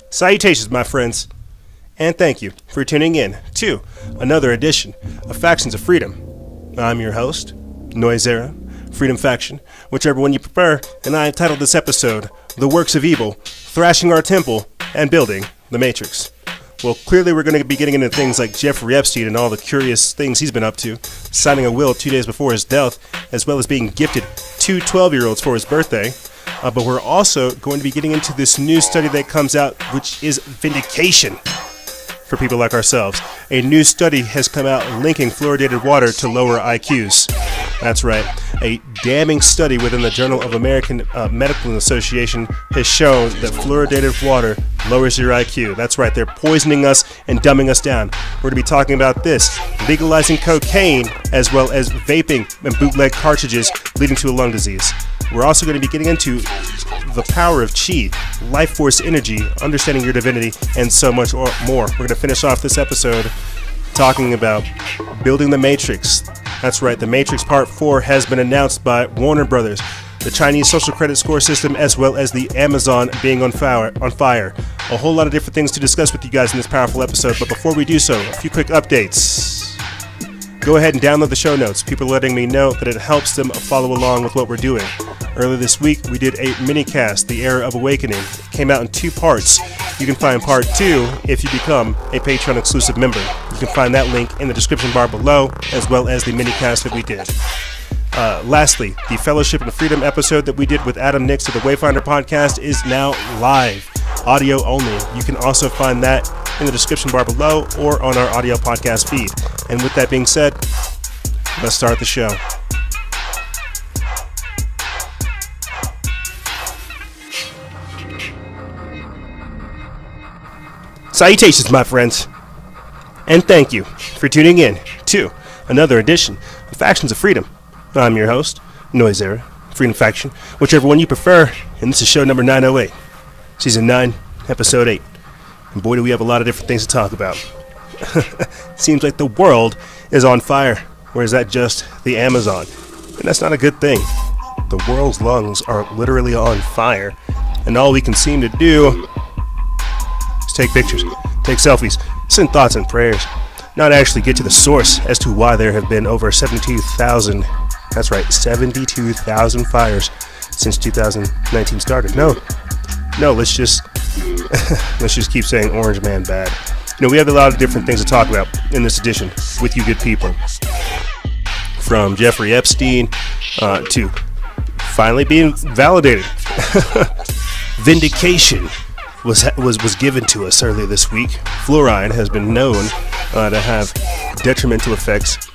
Salutations, my friends, and thank you for tuning in to another edition of Factions of Freedom. I'm your host, Noisera, Freedom Faction, whichever one you prefer, and I entitled this episode, The Works of Evil, Thrashing Our Temple, and Building the Matrix. Well, clearly we're going to be getting into things like Jeffrey Epstein and all the curious things he's been up to, signing a will 2 days before his death, as well as being gifted 2 12-year-olds for his birthday. But we're also going to be getting into this new study that comes out, which is vindication for people like ourselves. A new study has come out linking fluoridated water to lower IQs. That's right. A damning study within the Journal of American Medical Association has shown that fluoridated water lowers your IQ. That's right. They're poisoning us and dumbing us down. We're going to be talking about this, legalizing cocaine, as well as vaping and bootleg cartridges leading to a lung disease. We're also going to be getting into the power of chi, life force energy, understanding your divinity, and so much more. We're going to finish off this episode talking about building the Matrix. That's right, the Matrix Part 4 has been announced by Warner Brothers, the Chinese social credit score system, as well as the Amazon being on fire. A whole lot of different things to discuss with you guys in this powerful episode, but before we do so, a few quick updates. Go ahead and download the show notes. People are letting me know that it helps them follow along with what we're doing. Earlier this week, we did a mini-cast, The Era of Awakening. It came out in 2 parts. You can find part 2 if you become a Patreon exclusive member. You can find that link in the description bar below, as well as the mini-cast that we did. Lastly, the Fellowship and Freedom episode that we did with Adam Nix of the Wayfinder podcast is now live, audio only. You can also find that in the description bar below or on our audio podcast feed. And with that being said, let's start the show. Salutations, my friends, and thank you for tuning in to another edition of Factions of Freedom. I'm your host, Noisera, Freedom Faction, whichever one you prefer, and this is show number 908, Season 9, Episode 8. And boy, do we have a lot of different things to talk about. Seems like the world is on fire, or is that just the Amazon? And that's not a good thing. The world's lungs are literally on fire, and all we can seem to do is take pictures, take selfies, send thoughts and prayers, not actually get to the source as to why there have been over 72,000, that's right, 72,000 fires since 2019 started. No, let's just keep saying Orange Man bad. You know, we have a lot of different things to talk about in this edition with you good people. From Jeffrey Epstein to finally being validated. Vindication was given to us earlier this week. Fluoride has been known to have detrimental effects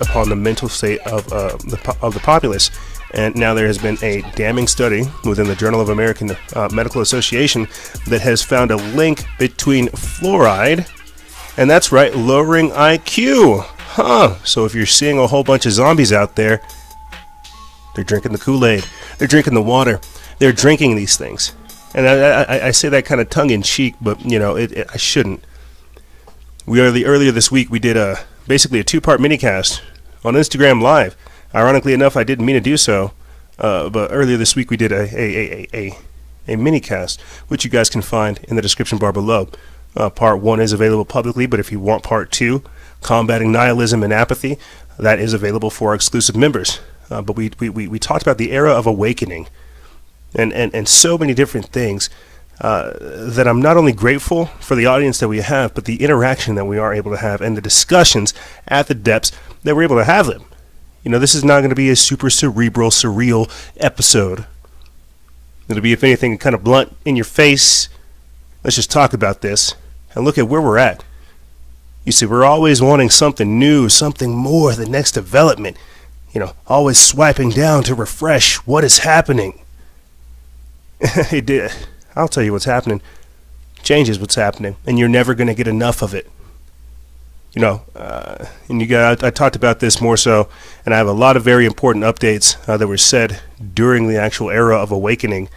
upon the mental state of the populace. And now there has been a damning study within the Journal of American Medical Association that has found a link between fluoride and, that's right, lowering IQ. So if you're seeing a whole bunch of zombies out there, they're drinking the Kool-Aid, they're drinking the water, they're drinking these things. And I say that kind of tongue-in-cheek, but, you know, I shouldn't. Earlier this week, we did basically a 2-part minicast on Instagram Live. Ironically enough, I didn't mean to do so, but earlier this week we did a minicast, which you guys can find in the description bar below. Part 1 is available publicly, but if you want Part 2, Combating Nihilism and Apathy, that is available for our exclusive members. But we talked about the era of awakening and so many different things that I'm not only grateful for the audience that we have, but the interaction that we are able to have and the discussions at the depths that we're able to have them. You know, this is not going to be a super cerebral, surreal episode. It'll be, if anything, kind of blunt in your face. Let's just talk about this and look at where we're at. You see, we're always wanting something new, something more, the next development. You know, always swiping down to refresh what is happening. I'll tell you what's happening. Change is what's happening, and you're never going to get enough of it. You know, I talked about this more so, and I have a lot of very important updates that were said during the actual era of awakening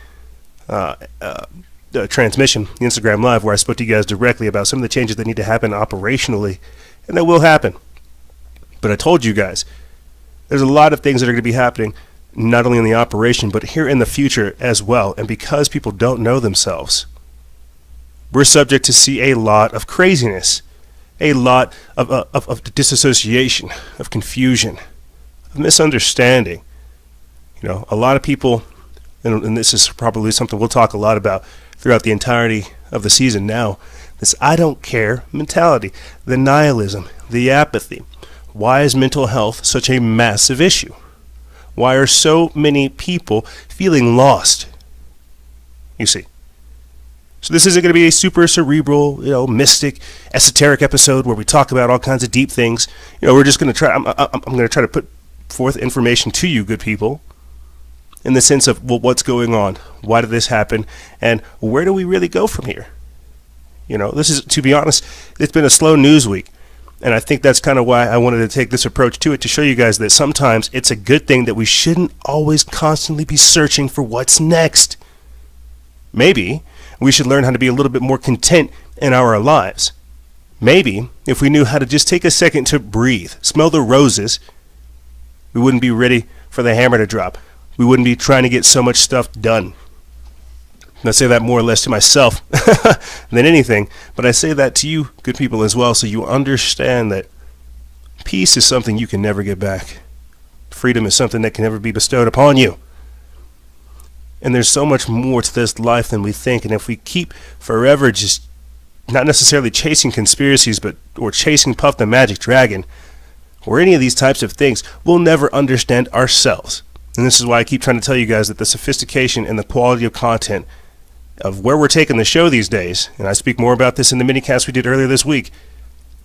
transmission, the Instagram Live, where I spoke to you guys directly about some of the changes that need to happen operationally, and that will happen. But I told you guys, there's a lot of things that are going to be happening, not only in the operation, but here in the future as well. And because people don't know themselves, we're subject to see a lot of craziness, a lot of disassociation, of confusion, of misunderstanding. You know, a lot of people, and this is probably something we'll talk a lot about throughout the entirety of the season now, this I don't care mentality, the nihilism, the apathy. Why is mental health such a massive issue? Why are so many people feeling lost? You see. So this isn't going to be a super cerebral, mystic, esoteric episode where we talk about all kinds of deep things. We're just going to try. I'm going to try to put forth information to you, good people, in the sense of, well, what's going on? Why did this happen? And where do we really go from here? This is, to be honest, it's been a slow news week. And I think that's kind of why I wanted to take this approach to it, to show you guys that sometimes it's a good thing that we shouldn't always constantly be searching for what's next. Maybe we should learn how to be a little bit more content in our lives. Maybe if we knew how to just take a second to breathe, smell the roses, we wouldn't be ready for the hammer to drop. We wouldn't be trying to get so much stuff done. And I say that more or less to myself than anything, but I say that to you, good people, as well, so you understand that peace is something you can never get back. Freedom is something that can never be bestowed upon you. And there's so much more to this life than we think, and if we keep forever just not necessarily chasing conspiracies, or chasing Puff the Magic Dragon, or any of these types of things, we'll never understand ourselves. And this is why I keep trying to tell you guys that the sophistication and the quality of content of where we're taking the show these days, and I speak more about this in the minicast we did earlier this week,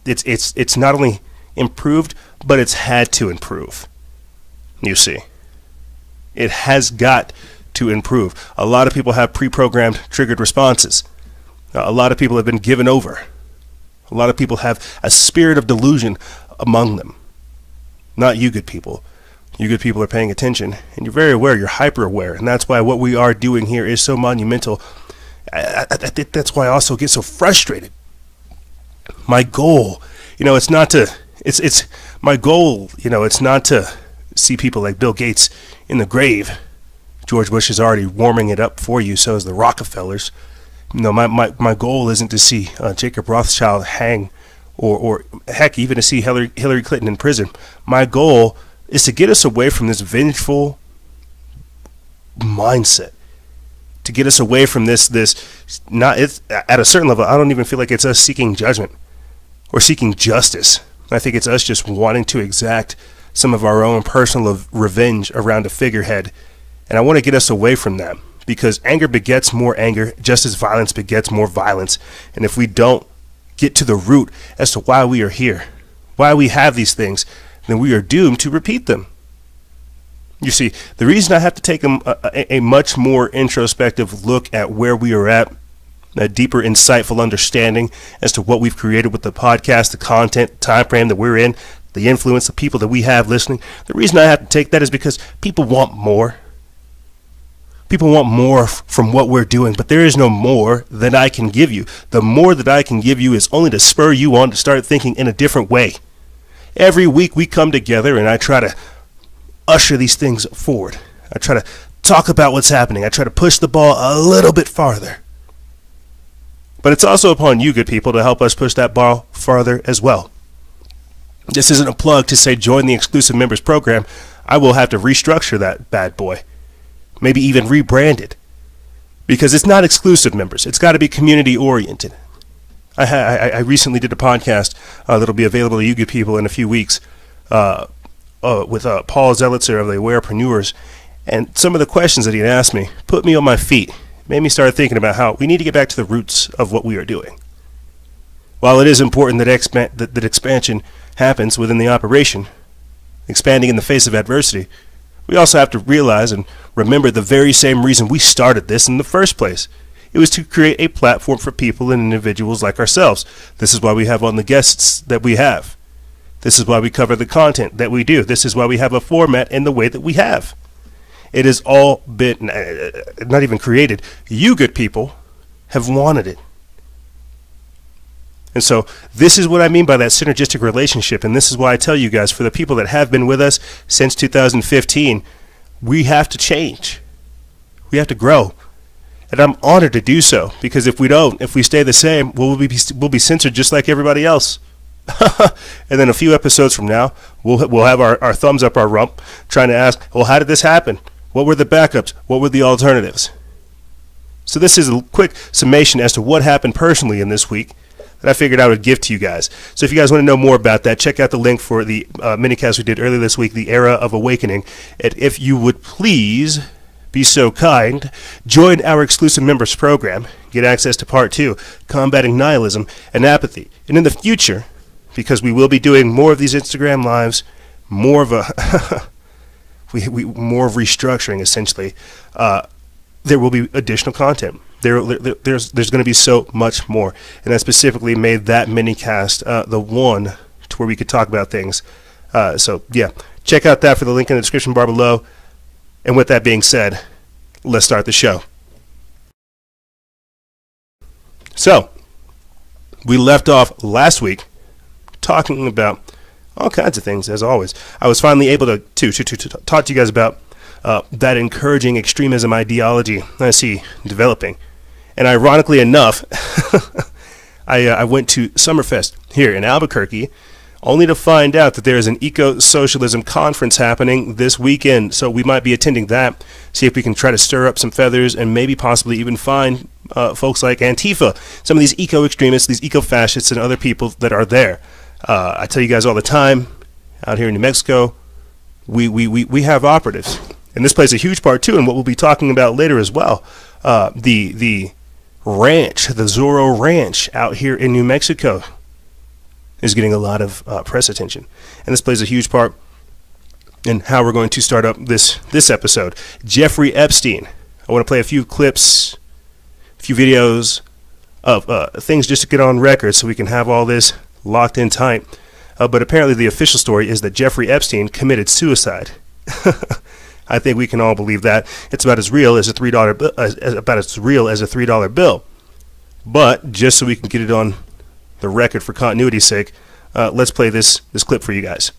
it's not only improved, but it's had to improve. You see. It has got to improve. A lot of people have pre-programmed triggered responses. A lot of people have been given over. A lot of people have a spirit of delusion among them. Not you good people. You good people are paying attention, and you're very aware, you're hyper aware, and that's why what we are doing here is so monumental. I think that's why I also get so frustrated. My goal, it's not to, it's my goal, it's not to see people like Bill Gates in the grave. George Bush is already warming it up for you, so is the Rockefellers. My goal isn't to see Jacob Rothschild hang, or heck, even to see Hillary Clinton in prison. My goal is to get us away from this vengeful mindset, to get us away from this not, it's at a certain level, I don't even feel like it's us seeking judgment or seeking justice. I think it's us just wanting to exact some of our own personal revenge around a figurehead, and I want to get us away from that, because anger begets more anger, just as violence begets more violence. And if we don't get to the root as to why we are here, why we have these things, then we are doomed to repeat them. You see, the reason I have to take a much more introspective look at where we are at, a deeper, insightful understanding as to what we've created with the podcast, the content, time frame that we're in, the influence, the people that we have listening, the reason I have to take that is because people want more. People want more from what we're doing, but there is no more that I can give you. The more that I can give you is only to spur you on to start thinking in a different way. Every week we come together and I try to usher these things forward. I try to talk about what's happening. I try to push the ball a little bit farther. But it's also upon you, good people, to help us push that ball farther as well. This isn't a plug to say join the exclusive members program. I will have to restructure that bad boy. Maybe even rebrand it. Because it's not exclusive members. It's got to be community oriented. I recently did a podcast that'll be available to you good people in a few weeks with Paul Zelitzer of the Awarepreneurs, and some of the questions that he asked me put me on my feet, made me start thinking about how we need to get back to the roots of what we are doing. While it is important that expansion happens within the operation, expanding in the face of adversity, we also have to realize and remember the very same reason we started this in the first place. It was to create a platform for people and individuals like ourselves. This is why we have on the guests that we have. This is why we cover the content that we do. This is why we have a format in the way that we have. It has all been, not even created. You good people have wanted it. And so this is what I mean by that synergistic relationship, and this is why I tell you guys, for the people that have been with us since 2015, we have to change. We have to grow. And I'm honored to do so, because if we don't, if we stay the same, we'll be censored just like everybody else. And then a few episodes from now, we'll have our thumbs up our rump, trying to ask, well, how did this happen? What were the backups? What were the alternatives? So this is a quick summation as to what happened personally in this week that I figured I would give to you guys. So if you guys want to know more about that, check out the link for the minicast we did earlier this week, The Era of Awakening. And if you would please be so kind, join our exclusive members program, get access to Part 2, Combating Nihilism and Apathy. And in the future, because we will be doing more of these Instagram lives, more of a more of restructuring, essentially, there will be additional content. There's going to be so much more, and I specifically made that minicast the one to where we could talk about things. So yeah, check out that for the link in the description bar below. And with that being said, let's start the show. So we left off last week talking about all kinds of things, as always. I was finally able to talk to you guys about that encouraging extremism ideology I see developing. And ironically enough, I went to Summerfest here in Albuquerque, only to find out that there is an eco-socialism conference happening this weekend. So we might be attending that, see if we can try to stir up some feathers and maybe possibly even find folks like Antifa, some of these eco-extremists, these eco-fascists, and other people that are there. I tell you guys all the time, out here in New Mexico, we have operatives. And this plays a huge part, too, in what we'll be talking about later as well. The ranch, the Zorro Ranch out here in New Mexico is getting a lot of press attention. And this plays a huge part in how we're going to start up this episode. Jeffrey Epstein. I want to play a few clips, a few videos of things just to get on record so we can have all this locked in tight. But apparently the official story is that Jeffrey Epstein committed suicide. I think we can all believe that. It's about as real as a $3 bill. But just so we can get it on the record for continuity's sake, let's play this clip for you guys.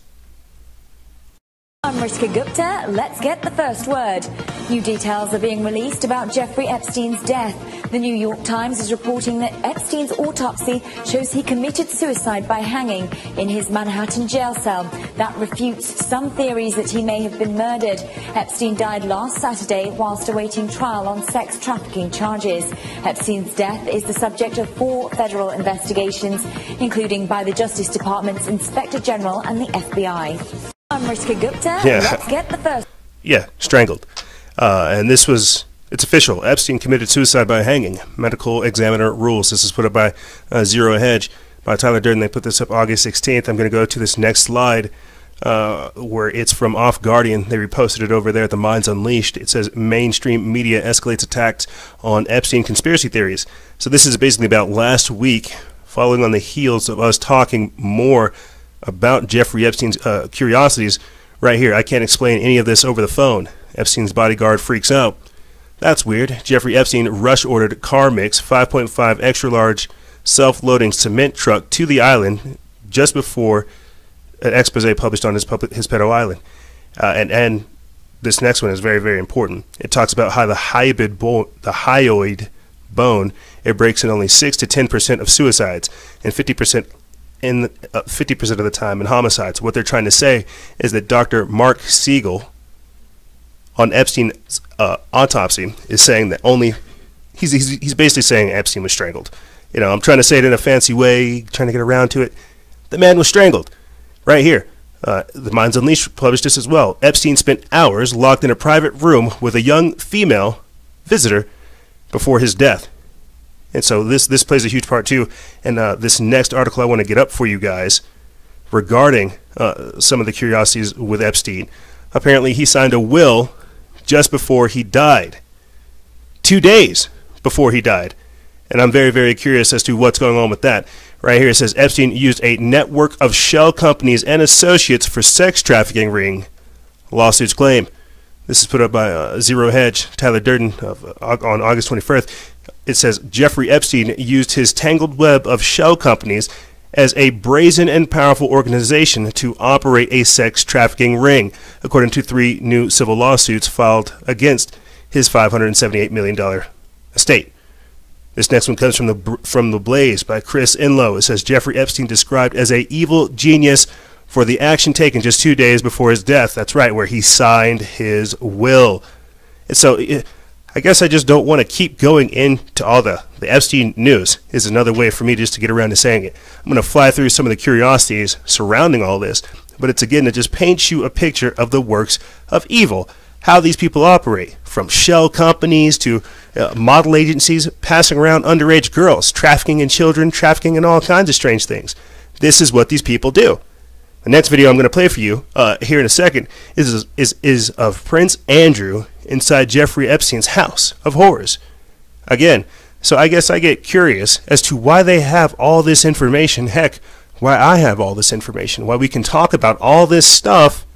I'm Rishka Gupta. Let's get the first word. New details are being released about Jeffrey Epstein's death. The New York Times is reporting that Epstein's autopsy shows he committed suicide by hanging in his Manhattan jail cell. That refutes some theories that he may have been murdered. Epstein died last Saturday whilst awaiting trial on sex trafficking charges. Epstein's death is the subject of 4 federal investigations, including by the Justice Department's Inspector General and the FBI. I'm Rishka Gupta. Yeah. Let's get the first. Yeah, strangled. And it's official. Epstein committed suicide by hanging. Medical Examiner rules. This is put up by Zero Hedge, by Tyler Durden. They put this up August 16th. I'm going to go to this next slide where it's from Off Guardian. They reposted it over there at the Minds Unleashed. It says, mainstream media escalates attacks on Epstein conspiracy theories. So this is basically about last week, following on the heels of us talking more about Jeffrey Epstein's curiosities. Right here, I can't explain any of this over the phone. Epstein's bodyguard freaks out. That's weird. Jeffrey Epstein rush-ordered car mix 5.5 extra-large self-loading cement truck to the island just before an expose published on his pedo island. And this next one is very, very important. It talks about how the hyoid bone, it breaks in only 6 to 10% of suicides and 50% of the time in homicides. What they're trying to say is that Dr. Mark Siegel on Epstein's autopsy is saying that only he's basically saying Epstein was strangled. You know, I'm trying to say it in a fancy way, trying to get around to it. The man was strangled. Right here. The Minds Unleashed published this as well. Epstein spent hours locked in a private room with a young female visitor before his death. And so this plays a huge part too. And this next article I want to get up for you guys regarding some of the curiosities with Epstein. Apparently he signed a will just before he died. 2 days before he died. And I'm very, very curious as to what's going on with that. Right here it says Epstein used a network of shell companies and associates for sex trafficking ring, lawsuits claim. This is put up by Zero Hedge, Tyler Durden, on August 21st. it says Jeffrey Epstein used his tangled web of shell companies as a brazen and powerful organization to operate a sex trafficking ring, according to 3 new civil lawsuits filed against his $578 million estate. This next one comes from the Blaze by Chris Inlow. It says Jeffrey Epstein described as a evil genius for the action taken just 2 days before his death. That's right, where he signed his will. And so I guess I just don't want to keep going into all the Epstein news is another way for me just to get around to saying it. I'm going to fly through some of the curiosities surrounding all this, but it's again to just paint you a picture of the works of evil, how these people operate, from shell companies to model agencies passing around underage girls, trafficking in children, trafficking in all kinds of strange things. This is what these people do. The next video I'm going to play for you here in a second is of Prince Andrew inside Jeffrey Epstein's house of horrors. Again, so I guess I get curious as to why they have all this information. Heck, why I have all this information. Why we can talk about all this stuff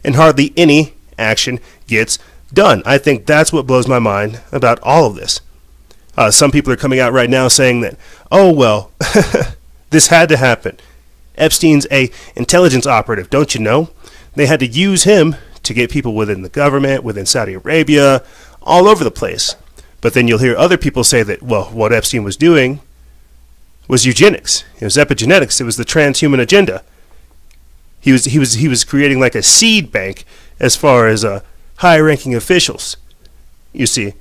and hardly any action gets done. I think that's what blows my mind about all of this. Some people are coming out right now saying that, oh, well, this had to happen. Epstein's a intelligence operative, don't you know? They had to use him to get people within the government, within Saudi Arabia, all over the place. But then you'll hear other people say that, well, what Epstein was doing was eugenics. It was epigenetics. It was the transhuman agenda. He was creating like a seed bank as far as high-ranking officials, you see.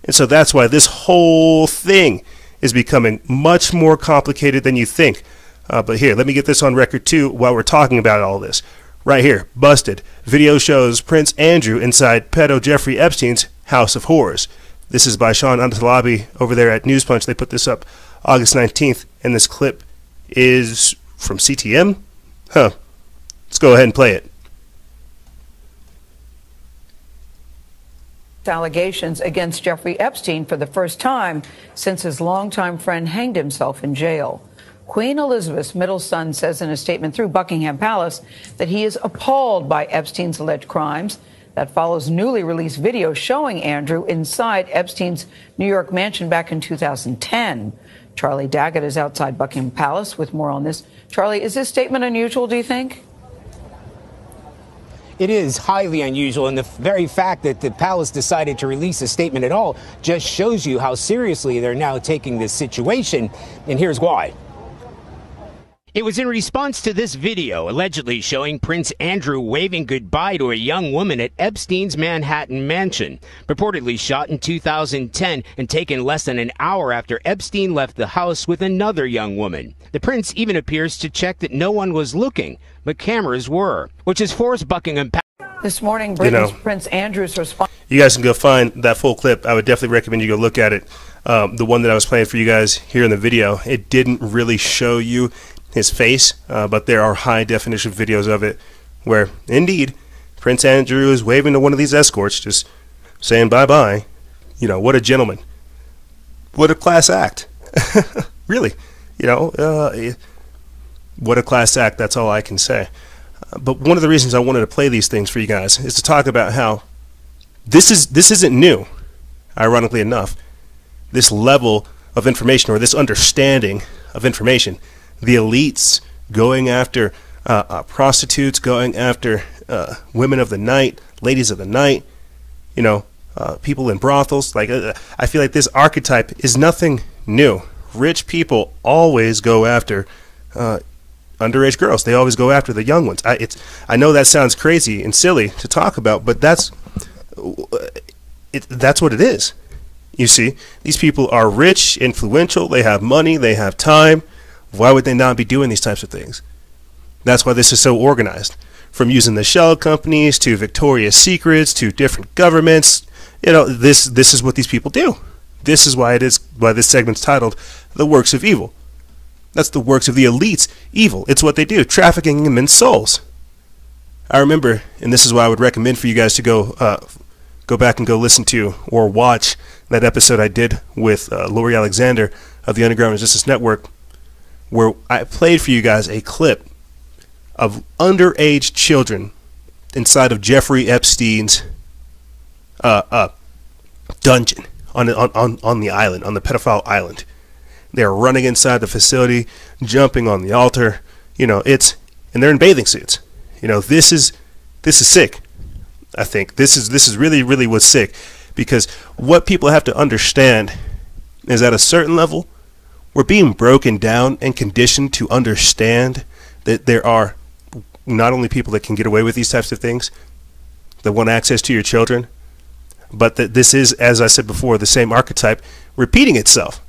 And so that's why this whole thing is becoming much more complicated than you think. But here, let me get this on record too while we're talking about all this. Right here, busted. Video shows Prince Andrew inside pedo Jeffrey Epstein's house of horrors. This is by Sean Antalabi over there at News Punch. They put this up August 19th, and this clip is from CTM? Huh. Let's go ahead and play it. Allegations against Jeffrey Epstein for the first time since his longtime friend hanged himself in jail. Queen Elizabeth's middle son says in a statement through Buckingham Palace that he is appalled by Epstein's alleged crimes. That follows newly released video showing Andrew inside Epstein's New York mansion back in 2010. Charlie Daggett is outside Buckingham Palace with more on this. Charlie, is this statement unusual, do you think? It is highly unusual, and the very fact that the palace decided to release a statement at all just shows you how seriously they're now taking this situation, and here's why. It was in response to this video allegedly showing Prince Andrew waving goodbye to a young woman at Epstein's Manhattan mansion, purportedly shot in 2010 and taken less than an hour after Epstein left the house with another young woman. The prince even appears to check that no one was looking, but cameras were, which has forced Buckingham Palace. This morning, Britain's Prince Andrew's response. You guys can go find that full clip. I would definitely recommend you go look at it. The one that I was playing for you guys here in the video, it didn't really show you his face, but there are high definition videos of it where, indeed, Prince Andrew is waving to one of these escorts, just saying bye-bye. You know, what a gentleman. What a class act. Really. You know, what a class act, that's all I can say. But one of the reasons I wanted to play these things for you guys is to talk about how this isn't new, ironically enough. This level of information, or this understanding of information, the elites going after prostitutes, going after women of the night, ladies of the night, you know, people in brothels. Like I feel like this archetype is nothing new. Rich people always go after underage girls. They always go after the young ones. I know that sounds crazy and silly to talk about, but that's what it is. You see, these people are rich, influential, they have money, they have time. Why would they not be doing these types of things? That's why this is so organized. From using the shell companies to Victoria's Secrets to different governments, you know, this is what these people do. This is why this segment's titled "The Works of Evil." That's the works of the elites. Evil. It's what they do, trafficking in men's souls. I remember, and this is why I would recommend for you guys to go back and go listen to or watch that episode I did with Lori Alexander of the Underground Resistance Network, where I played for you guys a clip of underage children inside of Jeffrey Epstein's dungeon. on the island, on the pedophile island. They're running inside the facility, jumping on the altar. And they're in bathing suits. This is sick. I think this is really, really what's sick, because what people have to understand is at a certain level, we're being broken down and conditioned to understand that there are not only people that can get away with these types of things, that want access to your children, but that this is, as I said before, the same archetype repeating itself.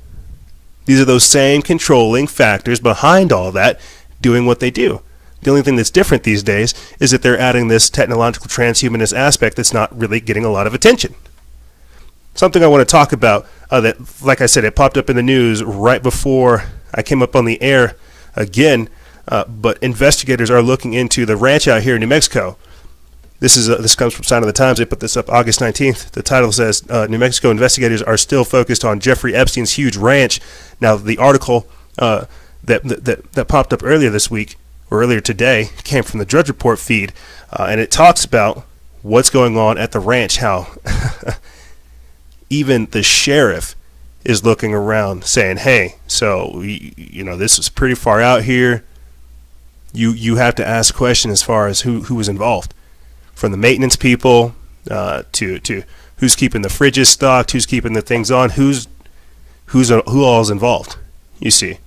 These are those same controlling factors behind all that doing what they do. The only thing that's different these days is that they're adding this technological transhumanist aspect that's not really getting a lot of attention. Something I want to talk about that, like I said, it popped up in the news right before I came up on the air again, but investigators are looking into the ranch out here in New Mexico. This comes from Sign of the Times. They put this up August 19th. The title says, New Mexico investigators are still focused on Jeffrey Epstein's huge ranch. Now, the article that popped up earlier this week, or earlier today, came from the Drudge Report feed, and it talks about what's going on at the ranch, how even the sheriff is looking around saying, hey, so, this is pretty far out here. You have to ask questions as far as who was involved. From the maintenance people to who's keeping the fridges stocked, who's keeping the things on, who all is involved. You see,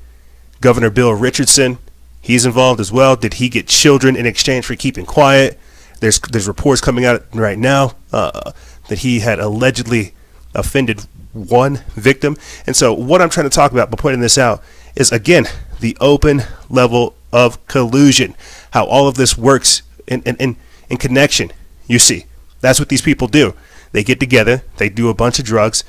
Governor Bill Richardson, he's involved as well. Did he get children in exchange for keeping quiet? There's reports coming out right now that he had allegedly offended one victim. And so what I'm trying to talk about by pointing this out is, again, the open level of collusion, how all of this works in connection. You see, that's what these people do. They get together, they do a bunch of drugs,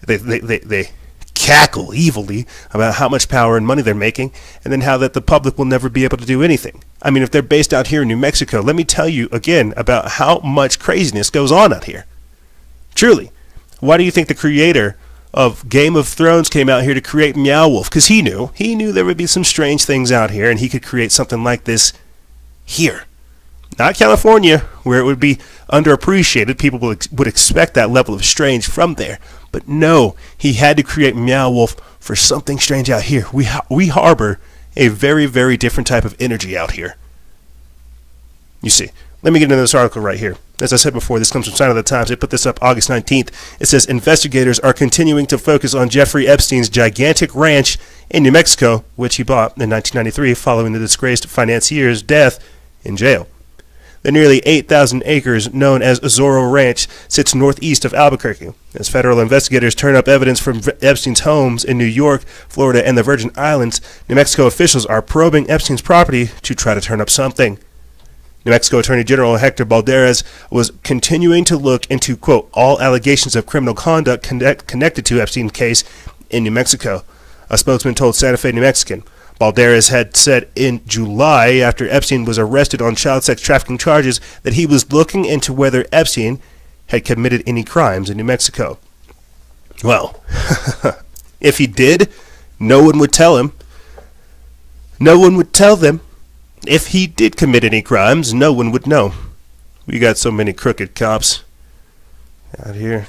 they cackle evilly about how much power and money they're making, and then how that the public will never be able to do anything. I mean, if they're based out here in New Mexico, let me tell you again about how much craziness goes on out here. Truly. Why do you think the creator of Game of Thrones came out here to create Meow Wolf? Because he knew there would be some strange things out here, and he could create something like this here. Not California, where it would be underappreciated. People would expect that level of strange from there. But no, he had to create Meow Wolf for something strange out here. We harbor a very, very different type of energy out here. You see, let me get into this article right here. As I said before, this comes from Sign of the Times. They put this up August 19th. It says, investigators are continuing to focus on Jeffrey Epstein's gigantic ranch in New Mexico, which he bought in 1993 following the disgraced financier's death in jail. The nearly 8,000 acres known as Zorro Ranch sits northeast of Albuquerque. As federal investigators turn up evidence from Epstein's homes in New York, Florida, and the Virgin Islands, New Mexico officials are probing Epstein's property to try to turn up something. New Mexico Attorney General Hector Balderas was continuing to look into, quote, all allegations of criminal conduct connected to Epstein's case in New Mexico. A spokesman told Santa Fe New Mexican. Balderas had said in July, after Epstein was arrested on child sex trafficking charges, that he was looking into whether Epstein had committed any crimes in New Mexico. Well, if he did, no one would tell him. No one would tell them. If he did commit any crimes, no one would know. We got so many crooked cops out here.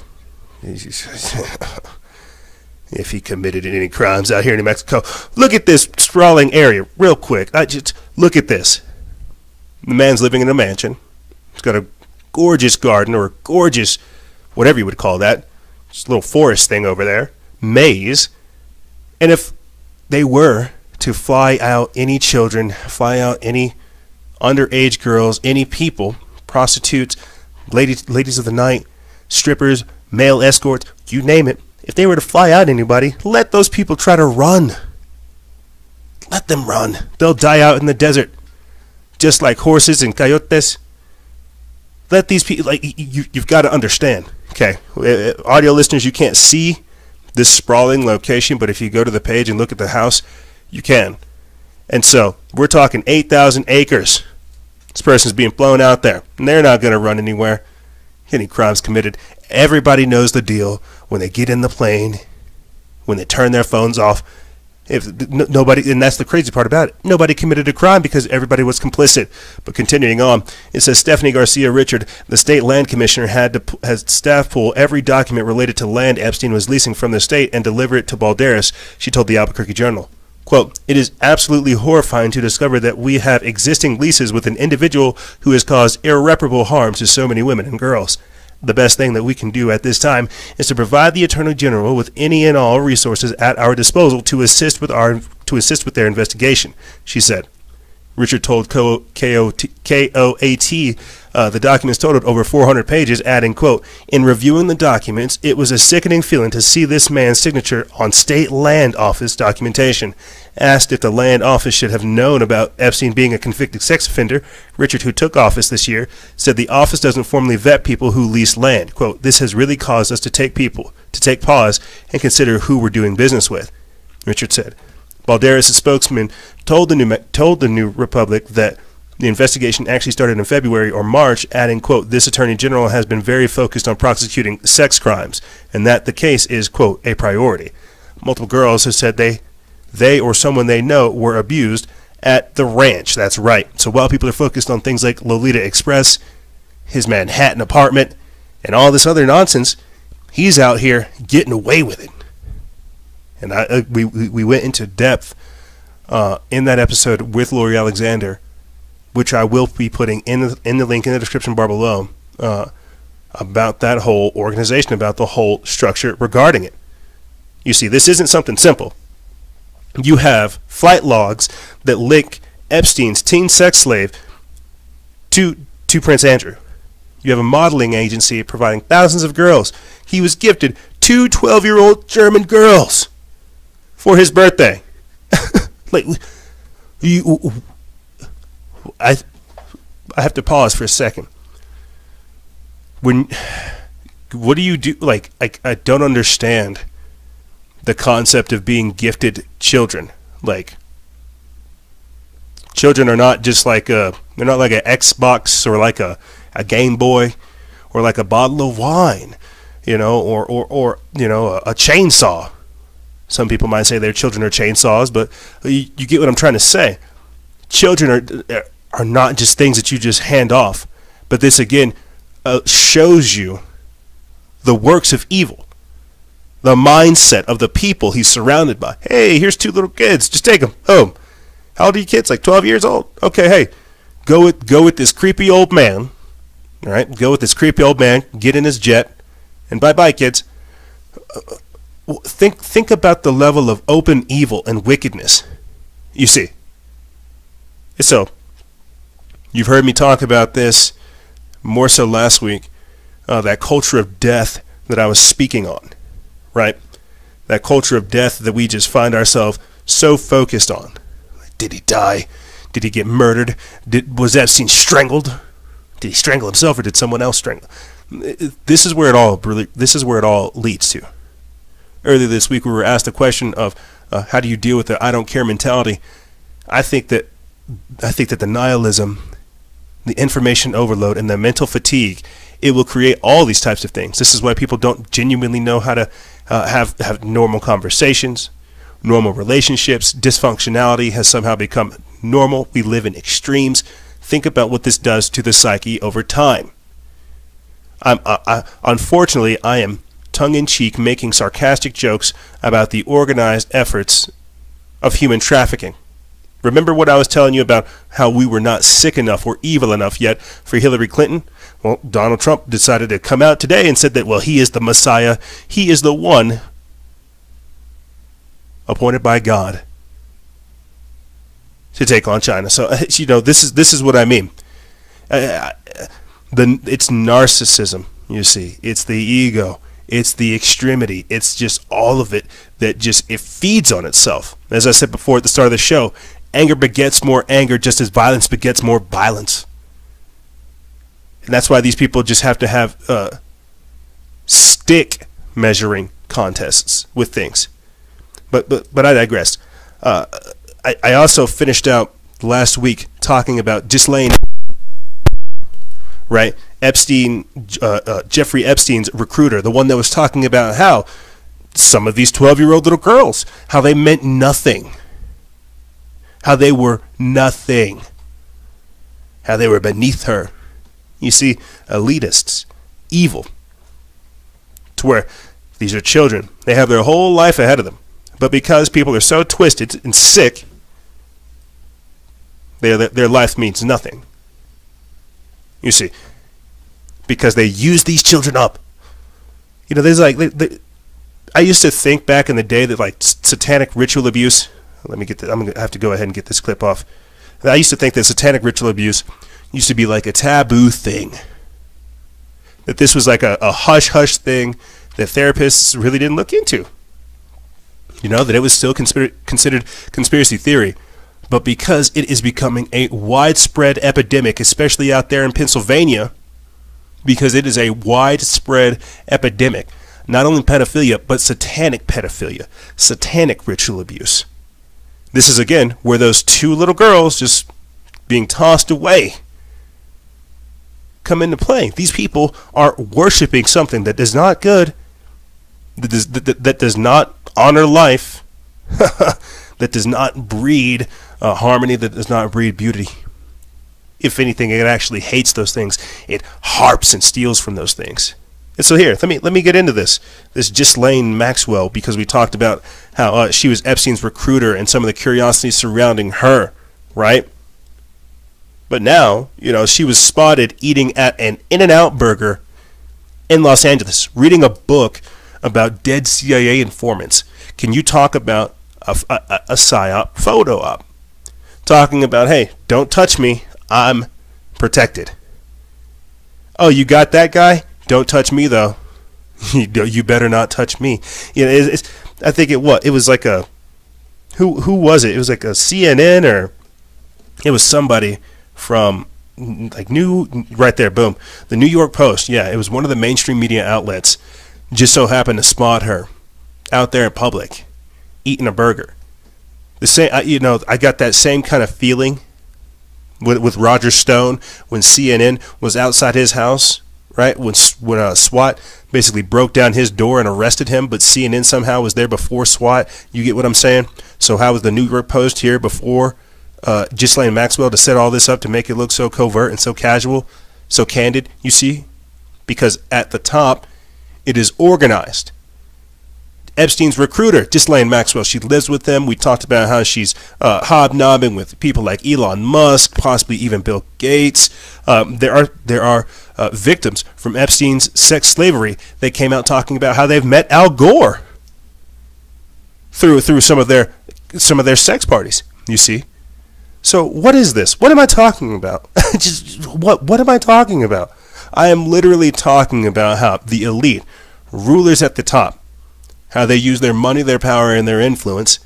If he committed any crimes out here in New Mexico. Look at this sprawling area real quick. Just look at this. The man's living in a mansion. He's got a gorgeous garden, or a gorgeous, whatever you would call that, just a little forest thing over there, maze. And if they were to fly out any children, fly out any underage girls, any people, prostitutes, ladies of the night, strippers, male escorts, you name it, if they were to fly out anybody, let those people try to run. Let them run. They'll die out in the desert, just like horses and coyotes. Let these people, like, you've got to understand. Okay, audio listeners, you can't see this sprawling location, but if you go to the page and look at the house, you can. And so we're talking 8,000 acres. This person's being flown out there, and they're not going to run anywhere. Any crimes committed. Everybody knows the deal. When they get in the plane, when they turn their phones off, Nobody, and that's the crazy part about it. Nobody committed a crime because everybody was complicit. But continuing on, it says Stephanie Garcia Richard, the state land commissioner, has staff pull every document related to land Epstein was leasing from the state and deliver it to Balderas. She told the Albuquerque Journal. Quote, "It is absolutely horrifying to discover that we have existing leases with an individual who has caused irreparable harm to so many women and girls. The best thing that we can do at this time is to provide the Attorney General with any and all resources at our disposal to assist with their investigation," she said. Richard told KOAT the documents totaled over 400 pages, adding, quote, "In reviewing the documents, it was a sickening feeling to see this man's signature on state land office documentation." Asked if the land office should have known about Epstein being a convicted sex offender, Richard, who took office this year, said the office doesn't formally vet people who lease land. Quote, "This has really caused us to take pause and consider who we're doing business with," Richard said. Balderas' spokesman told the New Republic that the investigation actually started in February or March, adding, quote, "This Attorney General has been very focused on prosecuting sex crimes, and that the case is, quote, a priority." Multiple girls have said they or someone they know were abused at the ranch. That's right. So while people are focused on things like Lolita Express, his Manhattan apartment, and all this other nonsense, he's out here getting away with it. And we went into depth in that episode with Lori Alexander, which I will be putting in the link in the description bar below, about that whole organization, about the whole structure regarding it. You see, this isn't something simple. You have flight logs that link Epstein's teen sex slave to Prince Andrew. You have a modeling agency providing thousands of girls. He was gifted 2 12-year-old German girls for his birthday. Like, I have to pause for a second. What do you do? Like, I don't understand the concept of being gifted children. Like, children are not just like they're not like an Xbox or like a Game Boy or like a bottle of wine, or a chainsaw. Some people might say their children are chainsaws, but you get what I'm trying to say. Children are not just things that you just hand off, but this again shows you the works of evil, the mindset of the people he's surrounded by. Hey, here's 2 little kids, just take them home. How old are you kids? Like 12 years old? Okay, hey, go with this creepy old man. All right, go with this creepy old man. Get in his jet, and bye, kids. Think about the level of open evil and wickedness. You see. So, you've heard me talk about this more so last week, that culture of death that I was speaking on, right? That culture of death that we just find ourselves so focused on. Did he die? Did he get murdered? Was Epstein strangled? Did he strangle himself, or did someone else strangle? This is where it all leads to. Earlier this week, we were asked the question of how do you deal with the "I don't care" mentality. I think that the nihilism, the information overload, and the mental fatigue, it will create all these types of things. This is why people don't genuinely know how to have normal conversations, normal relationships. Dysfunctionality has somehow become normal. We live in extremes. Think about what this does to the psyche over time. Unfortunately, I am tongue-in-cheek making sarcastic jokes about the organized efforts of human trafficking. Remember what I was telling you about how we were not sick enough or evil enough yet for Hillary Clinton? Well, Donald Trump decided to come out today and said that, well, he is the Messiah. He is the one appointed by God to take on China. So, this is what I mean. It's narcissism, you see. It's the ego. It's the extremity. It's just all of it that it feeds on itself. As I said before at the start of the show, anger begets more anger just as violence begets more violence. And that's why these people just have to have stick measuring contests with things. But I digress. I also finished out last week talking about Ghislaine, right? Jeffrey Epstein's recruiter, the one that was talking about how some of these 12-year-old little girls, how they meant nothing, how they were nothing, how they were beneath her. You see, elitists, evil, to where these are children. They have their whole life ahead of them. But because people are so twisted and sick, their life means nothing. You see, because they use these children up. You know, there's like, I used to think back in the day that like satanic ritual abuse, let me get this, I'm going to have to go ahead and get this clip off. I used to think that satanic ritual abuse used to be like a taboo thing. That this was like a hush-hush thing that therapists really didn't look into. You know, that it was still considered conspiracy theory. But because it is becoming a widespread epidemic, especially out there in Pennsylvania, because it is a widespread epidemic, not only pedophilia, but satanic pedophilia, satanic ritual abuse. This is, again, where those two little girls just being tossed away come into play. These people are worshiping something that is not good, that does not honor life, that does not breed harmony, that does not breed beauty. If anything, it actually hates those things. It harps and steals from those things. And so here, let me get into this Ghislaine Maxwell, because we talked about how she was Epstein's recruiter and some of the curiosity surrounding her, right? But now, you know, she was spotted eating at an In-N-Out burger in Los Angeles, reading a book about dead CIA informants. Can you talk about a psyop photo op? Talking about, hey, don't touch me, I'm protected. Oh, you got that guy? Don't touch me, though. You better not touch me. You know, I think it was like a, who was it? It was like a CNN, or it was somebody from like right there, boom, the New York Post. Yeah, it was one of the mainstream media outlets. Just so happened to spot her out there in public eating a burger. The same, I got that same kind of feeling with Roger Stone when CNN was outside his house, right? When SWAT basically broke down his door and arrested him, but CNN somehow was there before SWAT. You get what I'm saying? So how was the New York Post here before Ghislaine Maxwell to set all this up to make it look so covert and so casual, so candid? You see? Because at the top, it is organized. Epstein's recruiter, Ghislaine Maxwell, she lives with them. We talked about how she's hobnobbing with people like Elon Musk, possibly even Bill Gates. There are victims from Epstein's sex slavery. They came out talking about how they've met Al Gore through some of their sex parties. You see. So what is this? What am I talking about? What am I talking about? I am literally talking about how the elite, rulers at the top, how they use their money, their power, and their influence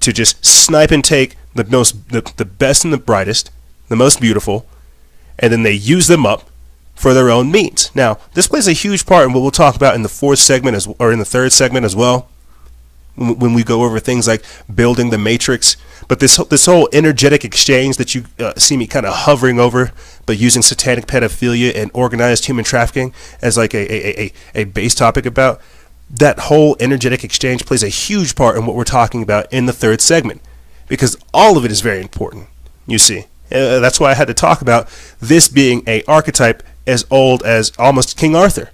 to just snipe and take the best and the brightest, the most beautiful, and then they use them up for their own means. Now, this plays a huge part in what we'll talk about in the fourth segment or in the third segment as well, when we go over things like building the matrix. But this whole energetic exchange that you see me kind of hovering over, but using satanic pedophilia and organized human trafficking as like a base topic about, that whole energetic exchange plays a huge part in what we're talking about in the third segment, because all of it is very important, you see. That's why I had to talk about this being a archetype as old as almost King Arthur,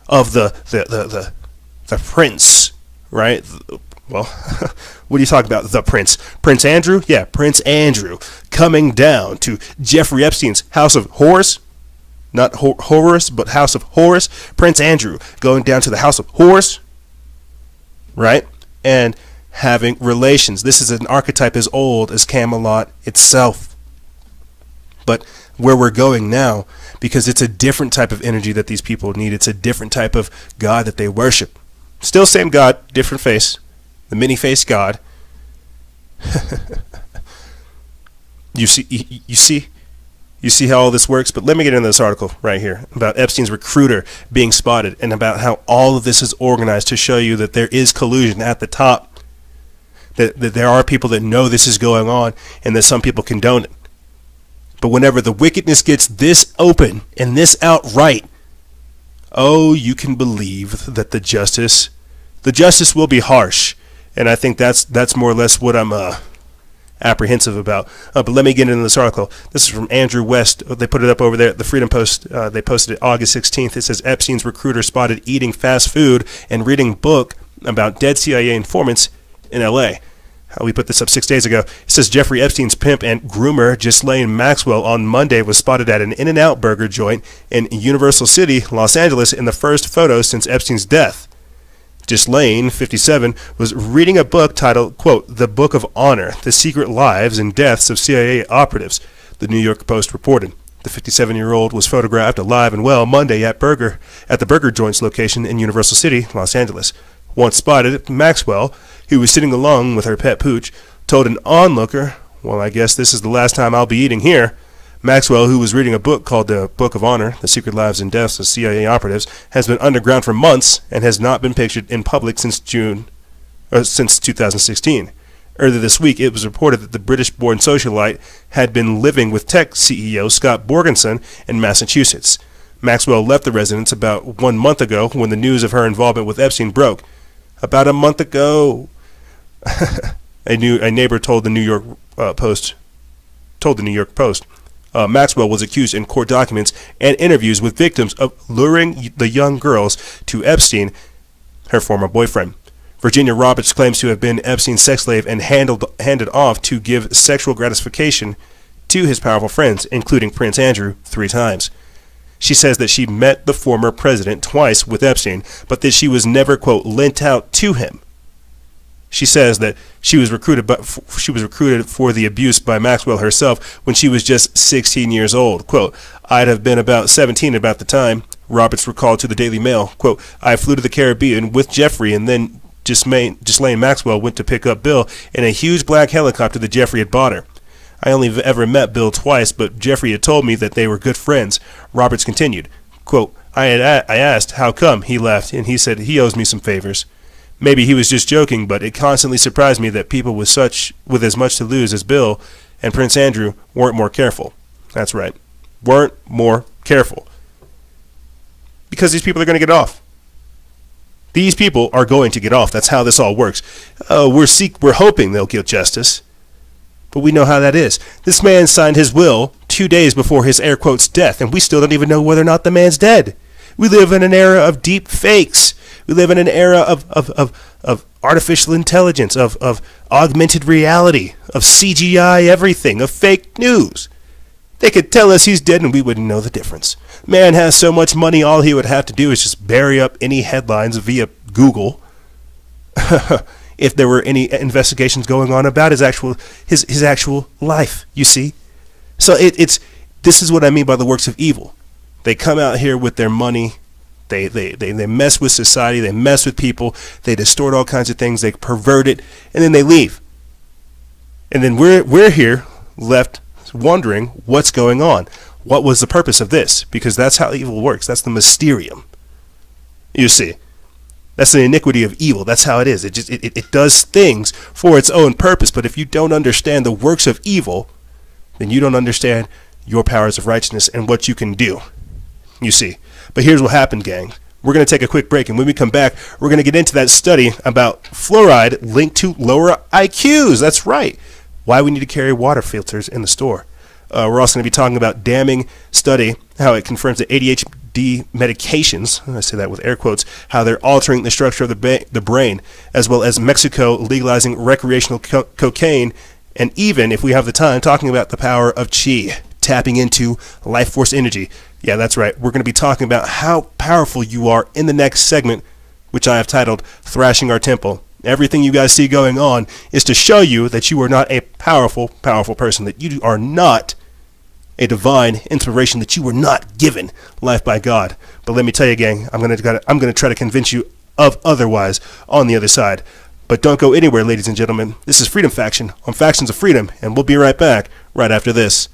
of the prince, right? Well, what do you talk about? The prince. Prince Andrew? Yeah, Prince Andrew coming down to Jeffrey Epstein's house of horrors. Not Horus, but House of Horus. Prince Andrew going down to the House of Horus, right? And having relations. This is an archetype as old as Camelot itself. But where we're going now, because it's a different type of energy that these people need. It's a different type of God that they worship. Still same God, different face. The many-faced God. You see how all this works? But let me get into this article right here about Epstein's recruiter being spotted, and about how all of this is organized to show you that there is collusion at the top, that there are people that know this is going on, and that some people condone it. But whenever the wickedness gets this open and this outright, oh, you can believe that the justice The justice will be harsh, and I think that's more or less what I'm apprehensive about. But let me get into this article. This is from Andrew West. They put it up over there at the Freedom Post. They posted it August 16th. It says Epstein's recruiter spotted eating fast food and reading book about dead CIA informants in L.A. We put this up 6 days ago. It says Jeffrey Epstein's pimp and groomer Ghislaine Maxwell on Monday was spotted at an In-N-Out burger joint in Universal City, Los Angeles, in the first photo since Epstein's death. Ghislaine, 57, was reading a book titled, quote, The Book of Honor, The Secret Lives and Deaths of CIA Operatives, the New York Post reported. The 57-year-old was photographed alive and well Monday at the burger joint's location in Universal City, Los Angeles. Once spotted, Maxwell, who was sitting along with her pet pooch, told an onlooker, well, I guess this is the last time I'll be eating here. Maxwell, who was reading a book called The Book of Honor, The Secret Lives and Deaths of CIA Operatives, has been underground for months and has not been pictured in public since 2016. Earlier this week, it was reported that the British-born socialite had been living with tech CEO Scott Borgenson in Massachusetts. Maxwell left the residence about 1 month ago when the news of her involvement with Epstein broke. About a month ago, a neighbor told the New York Post. Maxwell was accused in court documents and interviews with victims of luring the young girls to Epstein, her former boyfriend. Virginia Roberts claims to have been Epstein's sex slave and handed off to give sexual gratification to his powerful friends, including Prince Andrew, 3 times. She says that she met the former president twice with Epstein, but that she was never, quote, lent out to him. She says that she was recruited for the abuse by Maxwell herself when she was just 16 years old. Quote, I'd have been about 17 about the time, Roberts recalled to the Daily Mail. Quote, I flew to the Caribbean with Jeffrey, and then Ghislaine Maxwell went to pick up Bill in a huge black helicopter that Jeffrey had bought her. I only ever met Bill twice, but Jeffrey had told me that they were good friends. Roberts continued. Quote, I asked how come he left, and he said he owes me some favors. Maybe he was just joking, but it constantly surprised me that people with as much to lose as Bill and Prince Andrew weren't more careful. That's right. Weren't more careful. Because these people are going to get off. These people are going to get off. That's how this all works. We're hoping they'll get justice. But we know how that is. This man signed his will 2 days before his air quotes death, and we still don't even know whether or not the man's dead. We live in an era of deep fakes. We live in an era of artificial intelligence, of augmented reality, of CGI everything, of fake news. They could tell us he's dead and we wouldn't know the difference. Man has so much money, all he would have to do is just bury up any headlines via Google. If there were any investigations going on about his actual life, you see. So this is what I mean by the works of evil. They come out here with their money. They mess with society. They mess with people. They distort all kinds of things. They pervert it, and then they leave. And then we're here left wondering what's going on. What was the purpose of this? Because that's how evil works. That's the mysterium. You see, that's the iniquity of evil. That's how it is. It does things for its own purpose. But if you don't understand the works of evil, then you don't understand your powers of righteousness and what you can do. You see. But here's what happened, gang. We're going to take a quick break, and when we come back, we're going to get into that study about fluoride linked to lower IQs. That's right. Why we need to carry water filters in the store. We're also going to be talking about damning study, how it confirms that ADHD medications, I say that with air quotes, how they're altering the structure of the brain, as well as Mexico legalizing recreational cocaine, and even, if we have the time, talking about the power of chi, tapping into life force energy. Yeah, that's right. We're going to be talking about how powerful you are in the next segment, which I have titled Thrashing Our Temple. Everything you guys see going on is to show you that you are not a powerful, powerful person, that you are not a divine inspiration, that you were not given life by God. But let me tell you, gang, I'm going to try to convince you of otherwise on the other side. But don't go anywhere, ladies and gentlemen. This is Freedom Faction on Factions of Freedom, and we'll be right back right after this.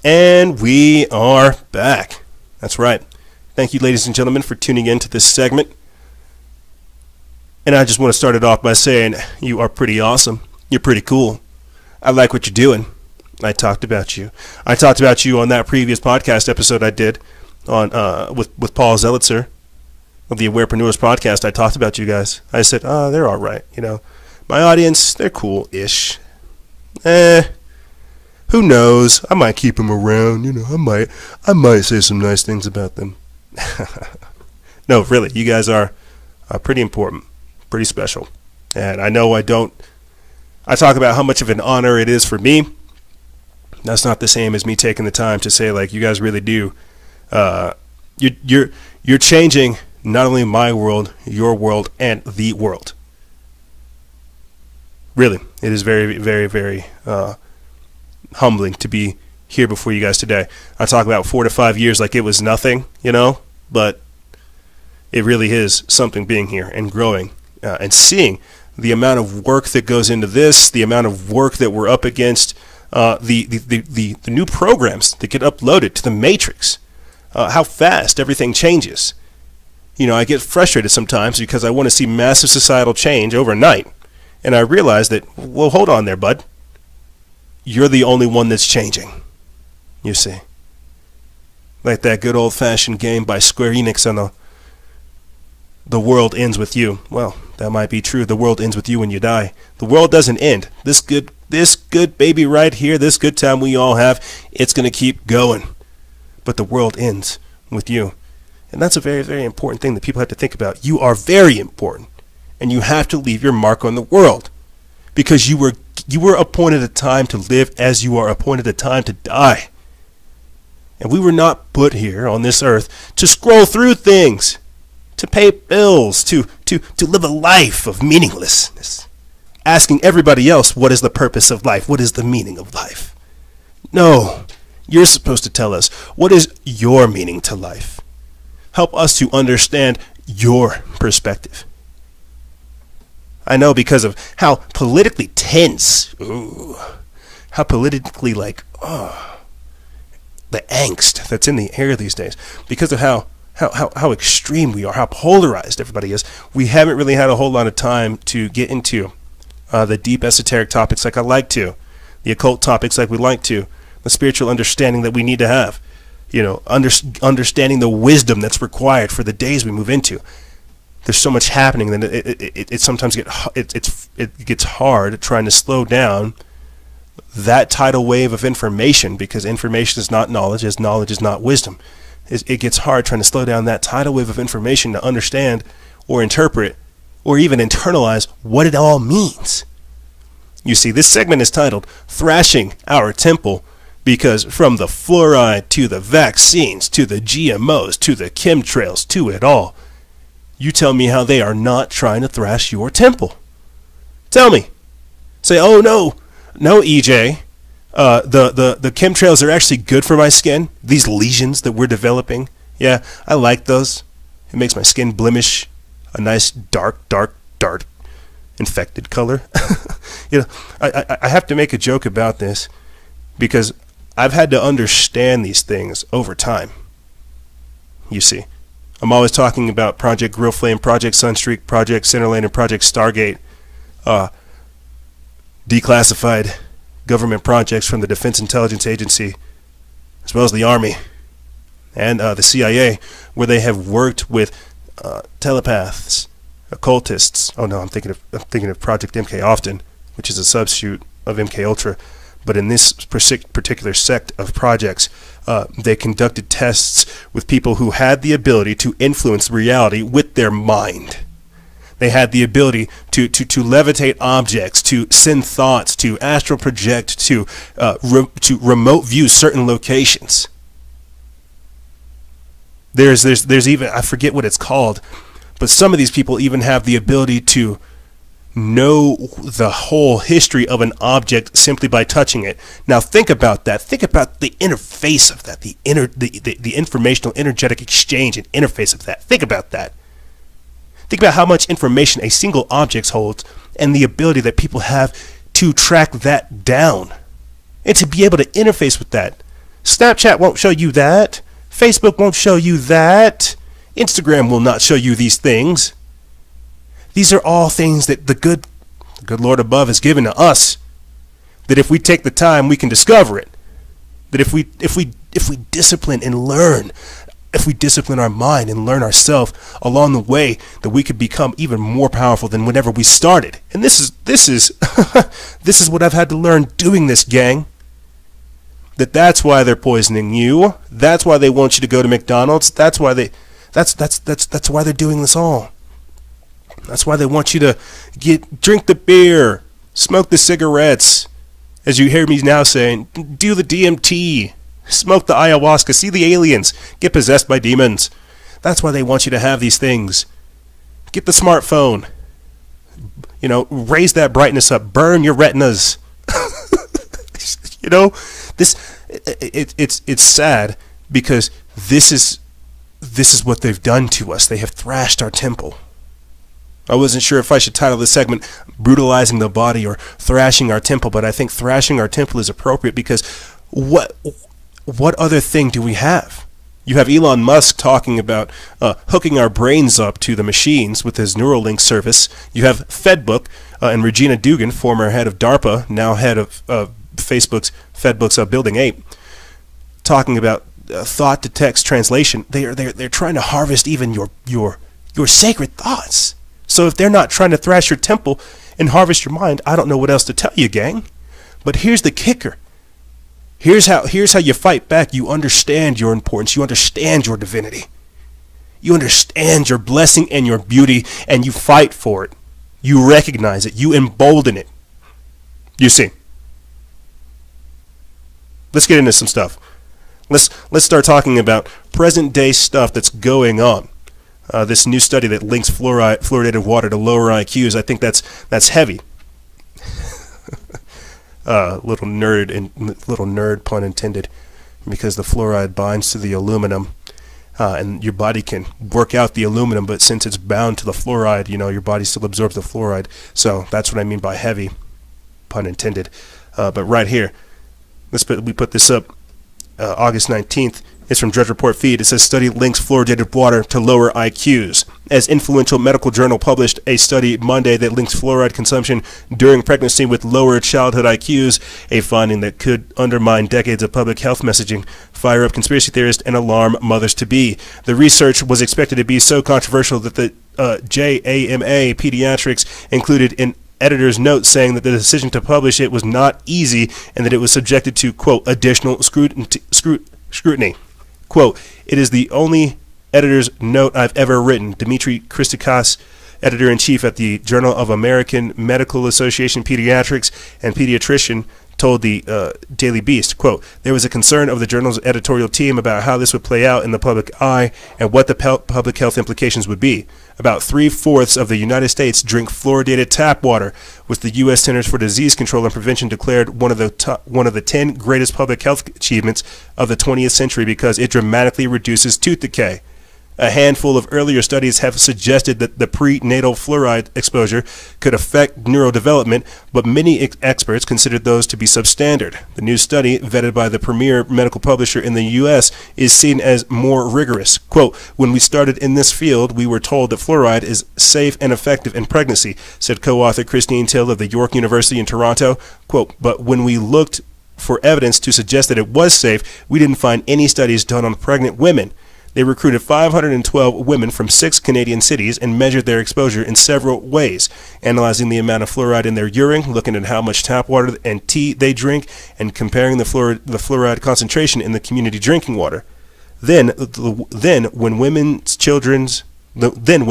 And we are back. That's right. Thank you, ladies and gentlemen, for tuning in to this segment. And I just want to start it off by saying you are pretty awesome. You're pretty cool. I like what you're doing. I talked about you. I talked about you on that previous podcast episode I did on with Paul Zelitzer of the Awarepreneurs podcast. I talked about you guys. I said, they're all right. You know, my audience, they're cool-ish. Who knows? I might keep them around. You know, I might say some nice things about them. No, really, you guys are pretty important, pretty special. And I know I talk about how much of an honor it is for me. That's not the same as me taking the time to say, like, you guys really do. You're changing not only my world, your world, and the world. Really, it is very, very, very humbling to be here before you guys today. I talk about 4 to 5 years like it was nothing, you know, but it really is something being here and growing and seeing the amount of work that goes into this, the amount of work that we're up against, the new programs that get uploaded to the Matrix, how fast everything changes. You know, I get frustrated sometimes because I want to see massive societal change overnight, and I realize that, well, hold on there, bud. you're the only one that's changing, you see. Like that good old-fashioned game by Square Enix on the world ends with you. Well, that might be true. The world ends with you when you die. The world doesn't end. This good baby right here, this good time we all have, it's going to keep going. But the world ends with you. And that's a very, very important thing that people have to think about. You are very important. And you have to leave your mark on the world. Because you were appointed a time to live as you are appointed a time to die. And we were not put here on this earth to scroll through things, to pay bills, to live a life of meaninglessness, asking everybody else, what is the purpose of life? What is the meaning of life? No, you're supposed to tell us, what is your meaning to life? Help us to understand your perspective. I know because of how politically tense, how politically the angst that's in the air these days, because of how extreme we are, how polarized everybody is, we haven't really had a whole lot of time to get into the deep esoteric topics like I like to, the occult topics like we like to, the spiritual understanding that we need to have, understanding the wisdom that's required for the days we move into. There's so much happening that it sometimes it gets hard trying to slow down that tidal wave of information, because information is not knowledge, as knowledge is not wisdom. It gets hard trying to slow down that tidal wave of information to understand or interpret or even internalize what it all means. You see, this segment is titled Thrashing Our Temple, because from the fluoride to the vaccines to the GMOs to the chemtrails to it all, you tell me how they are not trying to thrash your temple. Tell me. Say, oh no, EJ, the chemtrails are actually good for my skin. These lesions that we're developing, yeah, I like those. It makes my skin blemish, a nice dark infected color. I have to make a joke about this because I've had to understand these things over time. You see, I'm always talking about Project Grill Flame, Project Sunstreak, Project Centerlane, and Project Stargate, declassified government projects from the Defense Intelligence Agency, as well as the Army and the CIA, where they have worked with telepaths, occultists. Oh no, I'm thinking of Project MK Often, which is a substitute of MK Ultra. But in this particular sect of projects, they conducted tests with people who had the ability to influence reality with their mind. They had the ability to levitate objects, to send thoughts, to astral project, to remote view certain locations. There's even, I forget what it's called, but some of these people even have the ability to know the whole history of an object simply by touching it. Now think about that. Think about the interface of that, the informational energetic exchange and interface of that. Think about that. Think about how much information a single object holds and the ability that people have to track that down and to be able to interface with that. Snapchat won't show you that. Facebook won't show you that. Instagram will not show you these things. These are all things that the good Lord above has given to us, that if we take the time, we can discover it. That if we discipline and learn, if we discipline our mind and learn ourselves along the way, that we could become even more powerful than whenever we started. And this is this is what I've had to learn doing this, gang. That's why they're poisoning you. That's why they want you to go to McDonald's. That's why that's why they're doing this all. That's why they want you to drink the beer, smoke the cigarettes, as you hear me now saying, do the DMT, smoke the ayahuasca, see the aliens, get possessed by demons. That's why they want you to have these things. Get the smartphone, raise that brightness up, burn your retinas. It's sad because this is what they've done to us. They have thrashed our temple. I wasn't sure if I should title this segment Brutalizing the Body or Thrashing Our Temple, but I think Thrashing Our Temple is appropriate because what other thing do we have? You have Elon Musk talking about hooking our brains up to the machines with his Neuralink service. You have Fedbook and Regina Dugan, former head of DARPA, now head of Facebook's Fedbook's Building 8, talking about thought to text translation. They're trying to harvest even your sacred thoughts. So if they're not trying to thrash your temple and harvest your mind, I don't know what else to tell you, gang. But here's the kicker. Here's how you fight back. You understand your importance. You understand your divinity. You understand your blessing and your beauty, and you fight for it. You recognize it. You embolden it. You see. Let's get into some stuff. Let's start talking about present day stuff that's going on. This new study that links fluoridated water to lower IQs. I think that's heavy. Little nerd pun intended, because the fluoride binds to the aluminum, and your body can work out the aluminum, but since it's bound to the fluoride, your body still absorbs the fluoride. So that's what I mean by heavy, pun intended. But right here, we put this up August 19th. It's from Drudge Report feed. It says study links fluoridated water to lower IQs. As influential medical journal published a study Monday that links fluoride consumption during pregnancy with lower childhood IQs, a finding that could undermine decades of public health messaging, fire up conspiracy theorists, and alarm mothers-to-be. The research was expected to be so controversial that the JAMA Pediatrics included an editor's note saying that the decision to publish it was not easy and that it was subjected to, quote, additional scrutiny. Quote, it is the only editor's note I've ever written. Dmitry Christakos, editor-in-chief at the Journal of American Medical Association Pediatrics and pediatrician, told the Daily Beast, quote, there was a concern of the journal's editorial team about how this would play out in the public eye and what the public health implications would be. About 3/4 of the United States drink fluoridated tap water, which the U.S. Centers for Disease Control and Prevention declared one of the 10 greatest public health achievements of the 20th century because it dramatically reduces tooth decay. A handful of earlier studies have suggested that the prenatal fluoride exposure could affect neurodevelopment, but many experts considered those to be substandard. The new study, vetted by the premier medical publisher in the U.S., is seen as more rigorous. Quote, when we started in this field, we were told that fluoride is safe and effective in pregnancy, said co-author Christine Till of the York University in Toronto. Quote, but when we looked for evidence to suggest that it was safe, we didn't find any studies done on pregnant women. They recruited 512 women from 6 Canadian cities and measured their exposure in several ways, analyzing the amount of fluoride in their urine, looking at how much tap water and tea they drink, and comparing the fluoride concentration in the community drinking water. Then when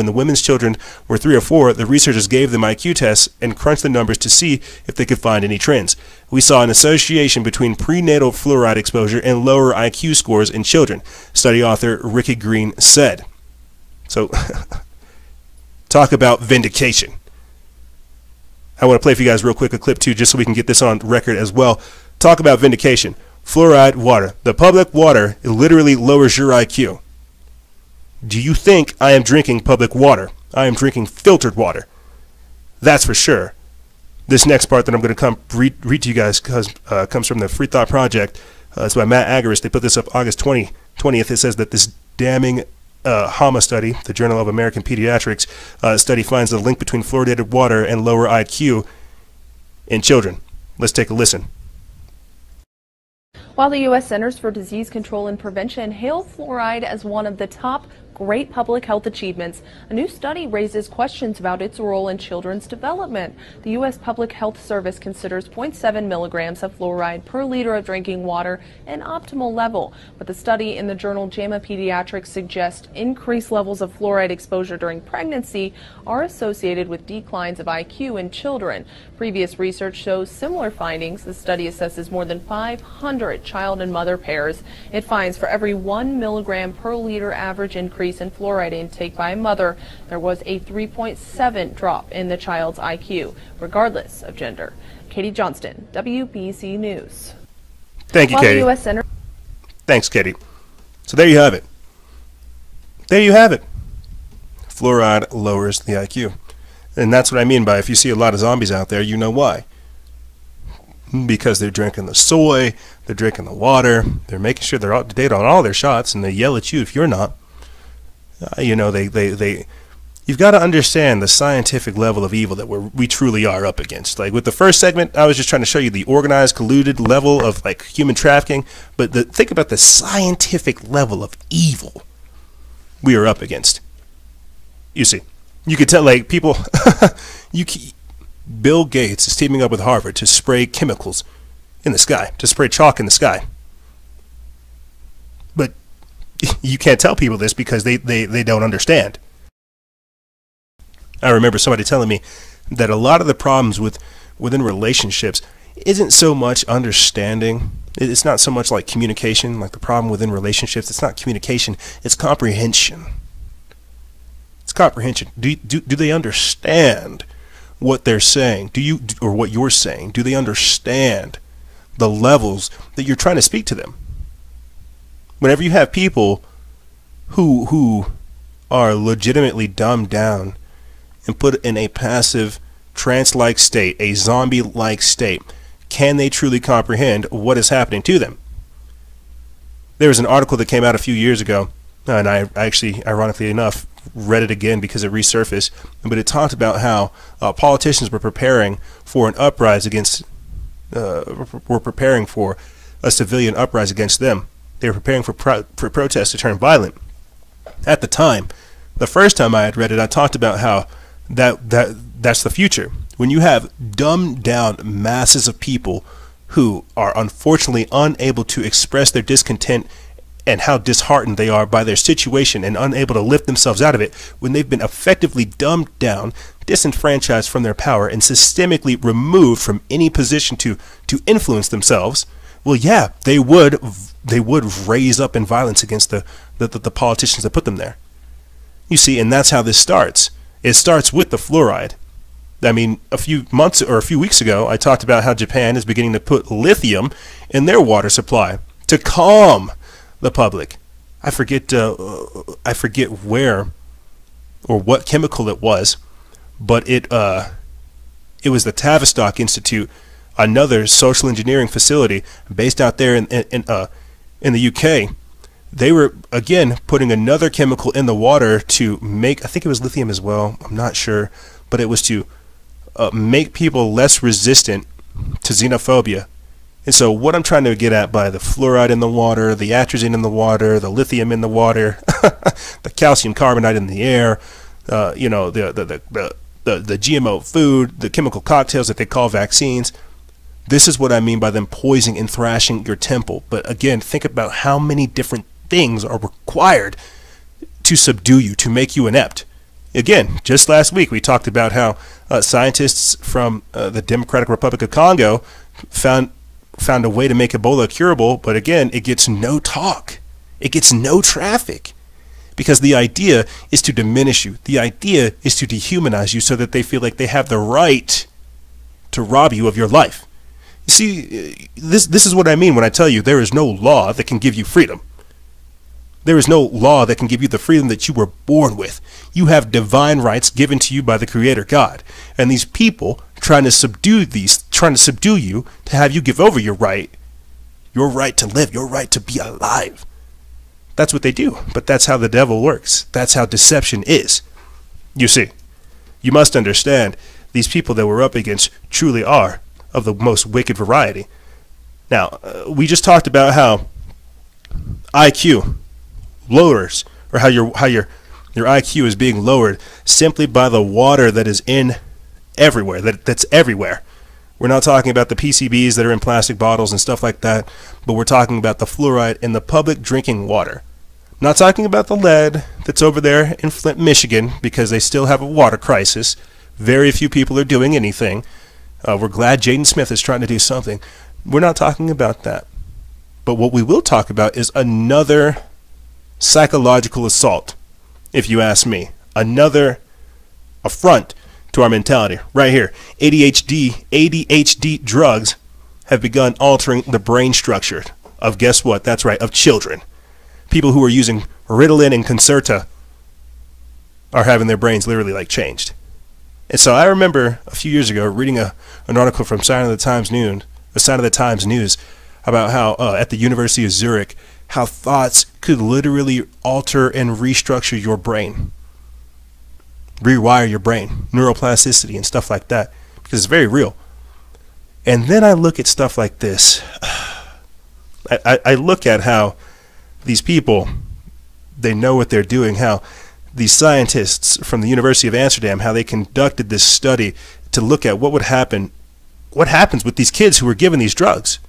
the women's children were 3 or 4, the researchers gave them IQ tests and crunched the numbers to see if they could find any trends. We saw an association between prenatal fluoride exposure and lower IQ scores in children, study author Ricky Green said. So, talk about vindication. I want to play for you guys real quick a clip too, just so we can get this on record as well. Talk about vindication. Fluoride water. The public water literally lowers your IQ. Do you think I am drinking public water? I am drinking filtered water. That's for sure. This next part that I'm going to read to you guys comes from the Free Thought Project. It's by Matt Agaris. They put this up August 20th. It says that this damning JAMA study, the Journal of American Pediatrics study, finds the link between fluoridated water and lower IQ in children. Let's take a listen. While the U.S. Centers for Disease Control and Prevention hail fluoride as one of the top great public health achievements, a new study raises questions about its role in children's development. The U.S. Public Health Service considers 0.7 milligrams of fluoride per liter of drinking water an optimal level, but the study in the journal JAMA Pediatrics suggests increased levels of fluoride exposure during pregnancy are associated with declines of IQ in children. Previous research shows similar findings. The study assesses more than 500 child and mother pairs. It finds for every 1 milligram per liter average increase in fluoride intake by a mother, there was a 3.7 drop in the child's IQ, regardless of gender. Katie Johnston, WBC News. Thank you, Katie. Thanks, Katie. So there you have it. There you have it. Fluoride lowers the IQ. And that's what I mean by if you see a lot of zombies out there, you know why. Because they're drinking the soy, they're drinking the water, they're making sure they're up to date on all their shots, and they yell at you if you're not. They you've got to understand the scientific level of evil that we truly are up against. Like with the first segment, I was just trying to show you the organized, colluded level of like human trafficking, but think about the scientific level of evil we are up against. You see, you could tell like people, Bill Gates is teaming up with Harvard to spray chemicals in the sky, to spray chalk in the sky. But you can't tell people this because they don't understand. I remember somebody telling me that a lot of the problems within relationships isn't so much understanding. It's not so much like communication, like the problem within relationships. It's not communication. It's comprehension. It's comprehension. Do they understand what they're saying? Or what you're saying? Do they understand the levels that you're trying to speak to them? Whenever you have people who are legitimately dumbed down and put in a passive, trance-like state, a zombie-like state, can they truly comprehend what is happening to them? There was an article that came out a few years ago, and I actually, ironically enough, read it again because it resurfaced, but it talked about how politicians were preparing for an uprising against, were preparing for a civilian uprising against them. They were preparing for protests to turn violent. At the time, the first time I had read it, I talked about how that's the future. When you have dumbed down masses of people who are unfortunately unable to express their discontent and how disheartened they are by their situation and unable to lift themselves out of it, when they've been effectively dumbed down, disenfranchised from their power, and systemically removed from any position to influence themselves, well, yeah, they would raise up in violence against the politicians that put them there. You see, and that's how this starts. It starts with the fluoride. I mean, a few weeks ago, I talked about how Japan is beginning to put lithium in their water supply to calm the public. I forget where or what chemical it was, but it was the Tavistock Institute, another social engineering facility based out there in the UK. They were, again, putting another chemical in the water to make, I think it was lithium as well, I'm not sure, but it was to make people less resistant to xenophobia. And so what I'm trying to get at by the fluoride in the water, the atrazine in the water, the lithium in the water, the calcium carbonate in the air, the GMO food, the chemical cocktails that they call vaccines, this is what I mean by them poisoning and thrashing your temple. But again, think about how many different things are required to subdue you, to make you inept. Again, just last week we talked about how scientists from the Democratic Republic of Congo found a way to make Ebola curable, but again, it gets no talk. It gets no traffic. Because the idea is to diminish you. The idea is to dehumanize you so that they feel like they have the right to rob you of your life. You see, this is what I mean when I tell you there is no law that can give you freedom. There is no law that can give you the freedom that you were born with. You have divine rights given to you by the Creator God. And these people trying to subdue you, to have you give over your right to live, your right to be alive. That's what they do. But that's how the devil works. That's how deception is. You see, you must understand these people that we're up against truly are of the most wicked variety. Now, we just talked about how IQ lowers, or how your IQ is being lowered simply by the water that is in everywhere, that's everywhere. We're not talking about the PCBs that are in plastic bottles and stuff like that, but we're talking about the fluoride in the public drinking water. I'm not talking about the lead that's over there in Flint, Michigan, because they still have a water crisis. Very few people are doing anything. We're glad Jaden Smith is trying to do something. We're not talking about that. But what we will talk about is another psychological assault, if you ask me. Another affront to our mentality. Right here. ADHD drugs have begun altering the brain structure of, guess what? That's right, of children. People who are using Ritalin and Concerta are having their brains literally like changed. And so I remember a few years ago reading an article from Sign of the Times News about how at the University of Zurich, how thoughts could literally alter and restructure your brain. rewire your brain, neuroplasticity and stuff like that, because it's very real. And then I look at stuff like this. I look at how these people, they know what they're doing, how these scientists from the University of Amsterdam, how they conducted this study to look at what happens with these kids who were given these drugs.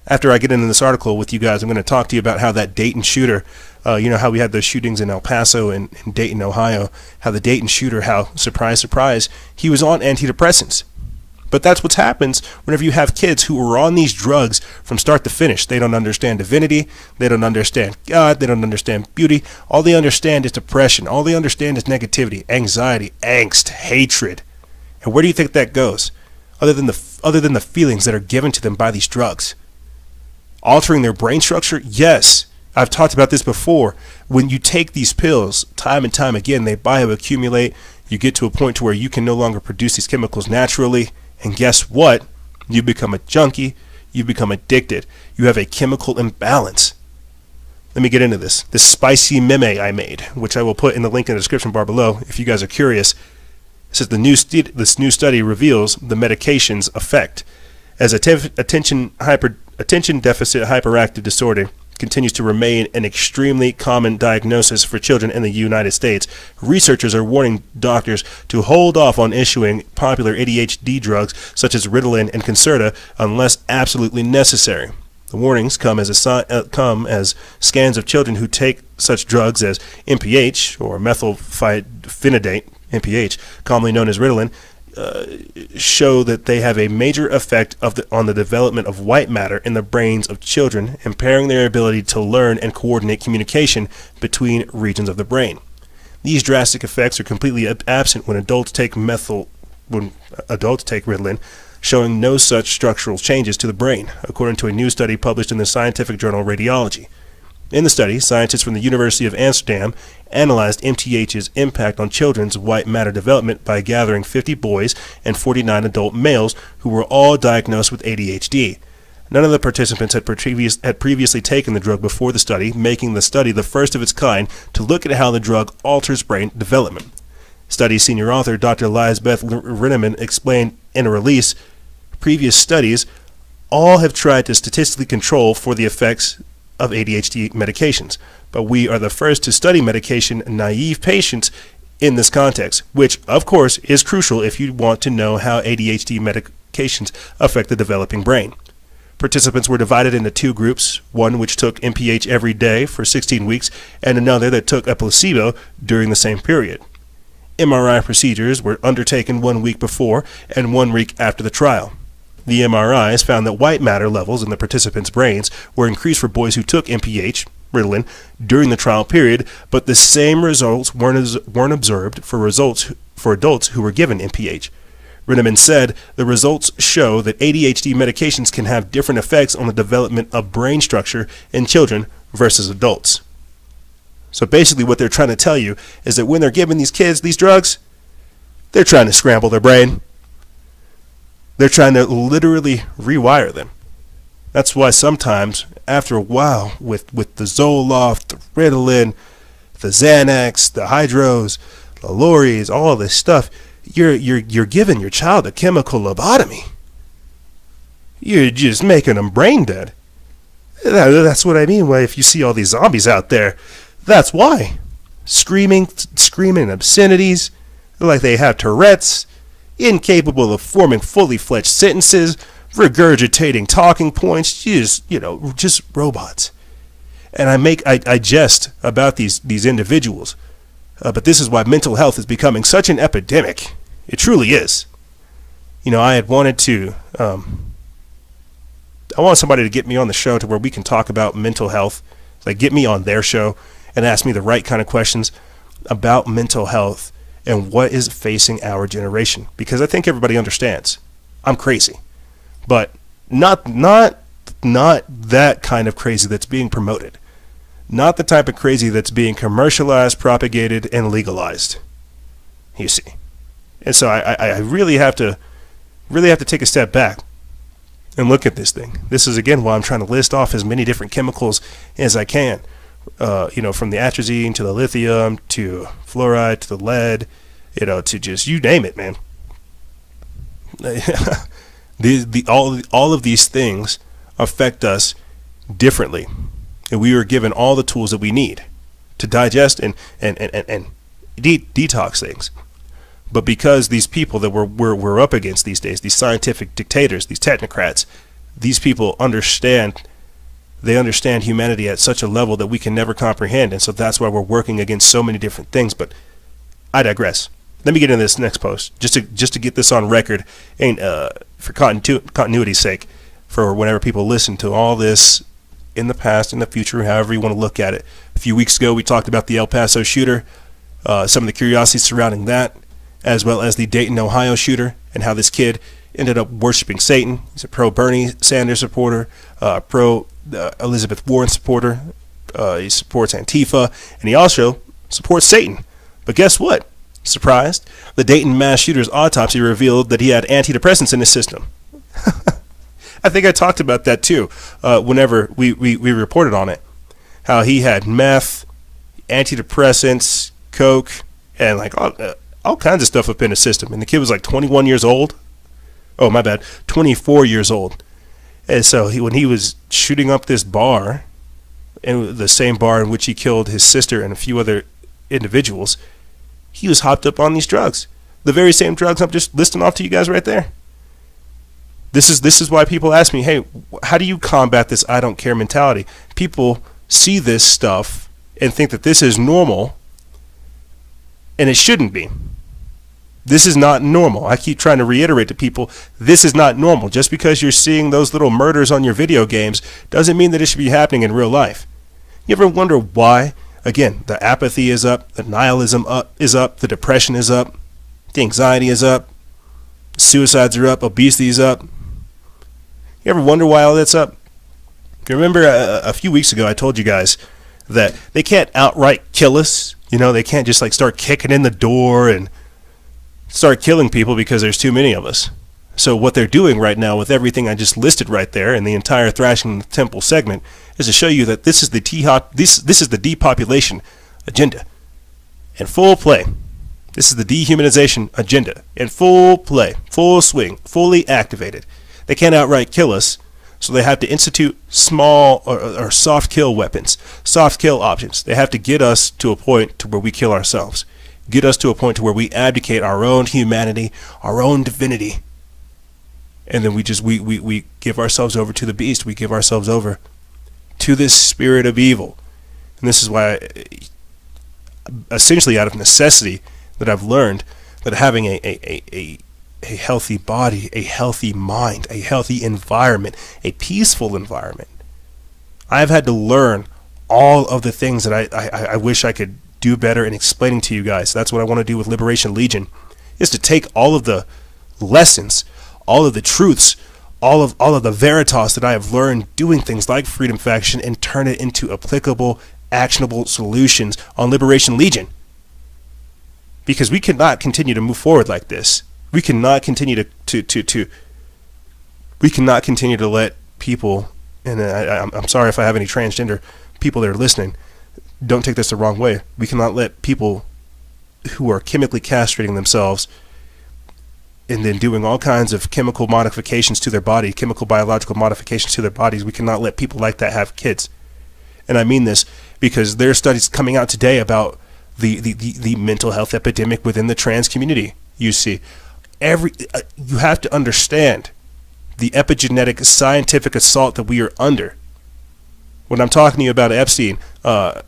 After I get into this article with you guys, I'm going to talk to you about how that Dayton shooter, you know how we had those shootings in El Paso and in Dayton, Ohio, how the Dayton shooter, how, surprise, surprise, he was on antidepressants. But that's what happens whenever you have kids who are on these drugs from start to finish. They don't understand divinity. They don't understand God. They don't understand beauty. All they understand is depression. All they understand is negativity, anxiety, angst, hatred. And where do you think that goes? Other than the feelings that are given to them by these drugs. Altering their brain structure? Yes. I've talked about this before. When you take these pills, time and time again, they bioaccumulate. You get to a point to where you can no longer produce these chemicals naturally. And guess what? You become a junkie. You become addicted. You have a chemical imbalance. Let me get into this. This spicy meme I made, which I will put in the link in the description bar below if you guys are curious. It says this new study reveals the medication's effect as attention deficit hyperactive disorder continues to remain an extremely common diagnosis for children in the United States. Researchers are warning doctors to hold off on issuing popular ADHD drugs such as Ritalin and Concerta unless absolutely necessary. The warnings come as scans of children who take such drugs as MPH or methylphenidate, MPH, commonly known as Ritalin, show that they have a major effect on the development of white matter in the brains of children, impairing their ability to learn and coordinate communication between regions of the brain. These drastic effects are completely absent when adults take Ritalin, showing no such structural changes to the brain, according to a new study published in the scientific journal Radiology. In the study, scientists from the University of Amsterdam analyzed MTH's impact on children's white matter development by gathering 50 boys and 49 adult males who were all diagnosed with ADHD. None of the participants had previously taken the drug before the study, making the study the first of its kind to look at how the drug alters brain development. Study's senior author, Dr. Lisbeth Rinneman, explained in a release, previous studies all have tried to statistically control for the effects of ADHD medications, but we are the first to study medication-naive patients in this context, which, of course, is crucial if you want to know how ADHD medications affect the developing brain. Participants were divided into two groups, one which took MPH every day for 16 weeks and another that took a placebo during the same period. MRI procedures were undertaken 1 week before and 1 week after the trial. The MRIs found that white matter levels in the participants' brains were increased for boys who took MPH, Ritalin, during the trial period, but the same results weren't observed for adults who were given MPH. Rinneman said, the results show that ADHD medications can have different effects on the development of brain structure in children versus adults. So basically what they're trying to tell you is that when they're giving these kids these drugs, they're trying to scramble their brain. They're trying to literally rewire them. That's why sometimes, after a while, with the Zoloft, the Ritalin, the Xanax, the Hydros, the Lories, all of this stuff, you're giving your child a chemical lobotomy. You're just making them brain dead. That's what I mean. Why, if you see all these zombies out there, that's why. Screaming obscenities, like they have Tourette's, incapable of forming fully fledged sentences, regurgitating talking points, just robots. And I jest about these individuals, but this is why mental health is becoming such an epidemic. It truly is. I had wanted to, I want somebody to get me on the show to where we can talk about mental health, like get me on their show and ask me the right kind of questions about mental health and what is facing our generation, because I think everybody understands. I'm crazy, but not that kind of crazy that's being promoted. Not the type of crazy that's being commercialized, propagated, and legalized. You see. And so I really have to take a step back and look at this thing. This is, again, why I'm trying to list off as many different chemicals as I can. From the atrazine to the lithium to fluoride to the lead, to just, you name it, man. All of these things affect us differently, and we are given all the tools that we need to digest and detox things. But because these people that we're up against these days, these scientific dictators, these technocrats, these people understand humanity at such a level that we can never comprehend, and so that's why we're working against so many different things. But I digress. Let me get into this next post, just to get this on record, and for continuity's sake, for whenever people listen to all this in the past, in the future, however you want to look at it. A few weeks ago, we talked about the El Paso shooter, some of the curiosities surrounding that, as well as the Dayton, Ohio shooter, and how this kid ended up worshiping Satan. He's a pro-Bernie Sanders supporter, pro-Elizabeth Warren supporter. He supports Antifa, and he also supports Satan. But guess what? Surprised? The Dayton mass shooter's autopsy revealed that he had antidepressants in his system. I think I talked about that too whenever we reported on it. How he had meth, antidepressants, coke, and like all kinds of stuff up in his system. And the kid was like 21 years old. Oh, my bad. 24 years old. And so when he was shooting up this bar, and the same bar in which he killed his sister and a few other individuals, he was hopped up on these drugs. The very same drugs I'm just listing off to you guys right there. This is why people ask me, hey, how do you combat this I don't care mentality? People see this stuff and think that this is normal, and it shouldn't be. This is not normal. I keep trying to reiterate to people, this is not normal. Just because you're seeing those little murders on your video games doesn't mean that it should be happening in real life. You ever wonder why? Again, the apathy is up, the nihilism is up, the depression is up, the anxiety is up, suicides are up, obesity is up. You ever wonder why all that's up? You remember a few weeks ago I told you guys that they can't outright kill us. They can't just like start kicking in the door and start killing people because there's too many of us. So what they're doing right now with everything I just listed right there in the entire Thrashing the Temple segment is to show you that this is the depopulation agenda in full play. This is the dehumanization agenda in full play, full swing, fully activated. They can't outright kill us, so they have to institute small or soft kill weapons, soft kill options. They have to get us to a point to where we kill ourselves, get us to a point to where we abdicate our own humanity, our own divinity, and then we give ourselves over to the beast. We give ourselves over to this spirit of evil. And this is why, essentially out of necessity, that I've learned that having a healthy body, a healthy mind, a healthy environment, a peaceful environment, I've had to learn all of the things that I wish I could do better in explaining to you guys. That's what I want to do with Liberation Legion, is to take all of the lessons, all of the truths, all of the veritas that I have learned doing things like Freedom Faction and turn it into applicable, actionable solutions on Liberation Legion. Because we cannot continue to move forward like this. We cannot continue we cannot continue to let people, and I'm sorry if I have any transgender people that are listening, don't take this the wrong way. We cannot let people who are chemically castrating themselves and then doing all kinds of chemical modifications to their body, chemical biological modifications to their bodies, we cannot let people like that have kids. And I mean this because there are studies coming out today about the mental health epidemic within the trans community. You see, you have to understand the epigenetic scientific assault that we are under. When I'm talking to you about Epstein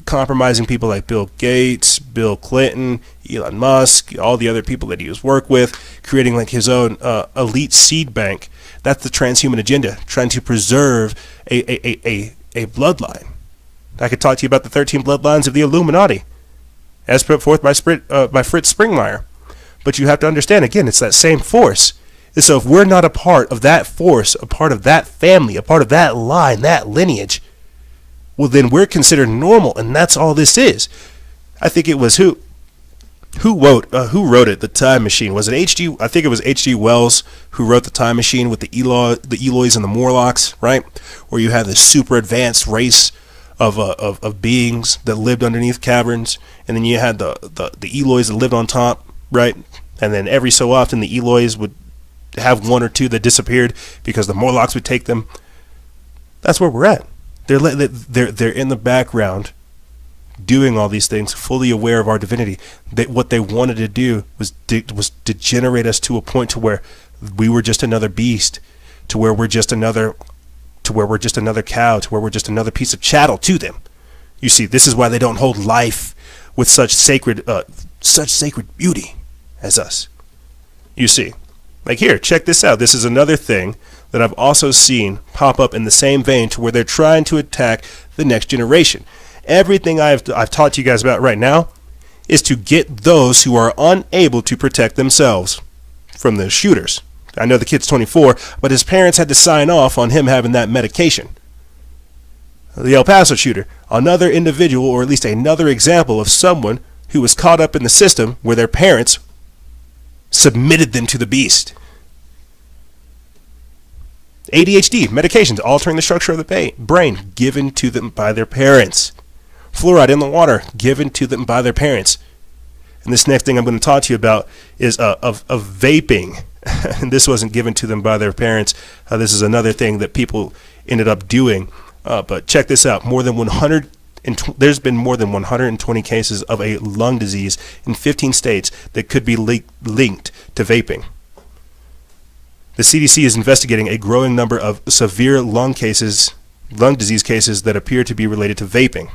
compromising people like Bill Gates, Bill Clinton, Elon Musk, all the other people that he was worked with, creating like his own elite seed bank, that's the transhuman agenda, trying to preserve a bloodline. I could talk to you about the 13 bloodlines of the Illuminati, as put forth by Fritz Springmeier. But you have to understand, again, it's that same force. And so if we're not a part of that force, a part of that family, a part of that line, that lineage, well, then we're considered normal, and that's all this is. I think it was who wrote it, The Time Machine. Was it H.G.? I think it was H.G. Wells who wrote The Time Machine with the Eloys and the Morlocks, right? Where you had this super advanced race of beings that lived underneath caverns, and then you had the Eloys that lived on top, right? And then every so often the Eloys would have one or two that disappeared because the Morlocks would take them. That's where we're at. They're in the background doing all these things, fully aware of our divinity. What they wanted to do was degenerate us to a point to where we were just another beast, to where we're just another cow, to where we're just another piece of chattel to them. You see, this is why they don't hold life with such sacred beauty as us. You see, like here, check this out. This is another thing that I've also seen pop up in the same vein, to where they're trying to attack the next generation. Everything I've taught you guys about right now is to get those who are unable to protect themselves from the shooters. I know the kid's 24, but his parents had to sign off on him having that medication. The El Paso shooter, another individual, or at least another example of someone who was caught up in the system where their parents submitted them to the beast. ADHD, medications altering the structure of the brain, given to them by their parents. Fluoride in the water, given to them by their parents. And this next thing I'm going to talk to you about is of vaping. And this wasn't given to them by their parents. This is another thing that people ended up doing. But check this out. There's been more than 120 cases of a lung disease in 15 states that could be linked to vaping. The CDC is investigating a growing number of severe lung disease cases that appear to be related to vaping.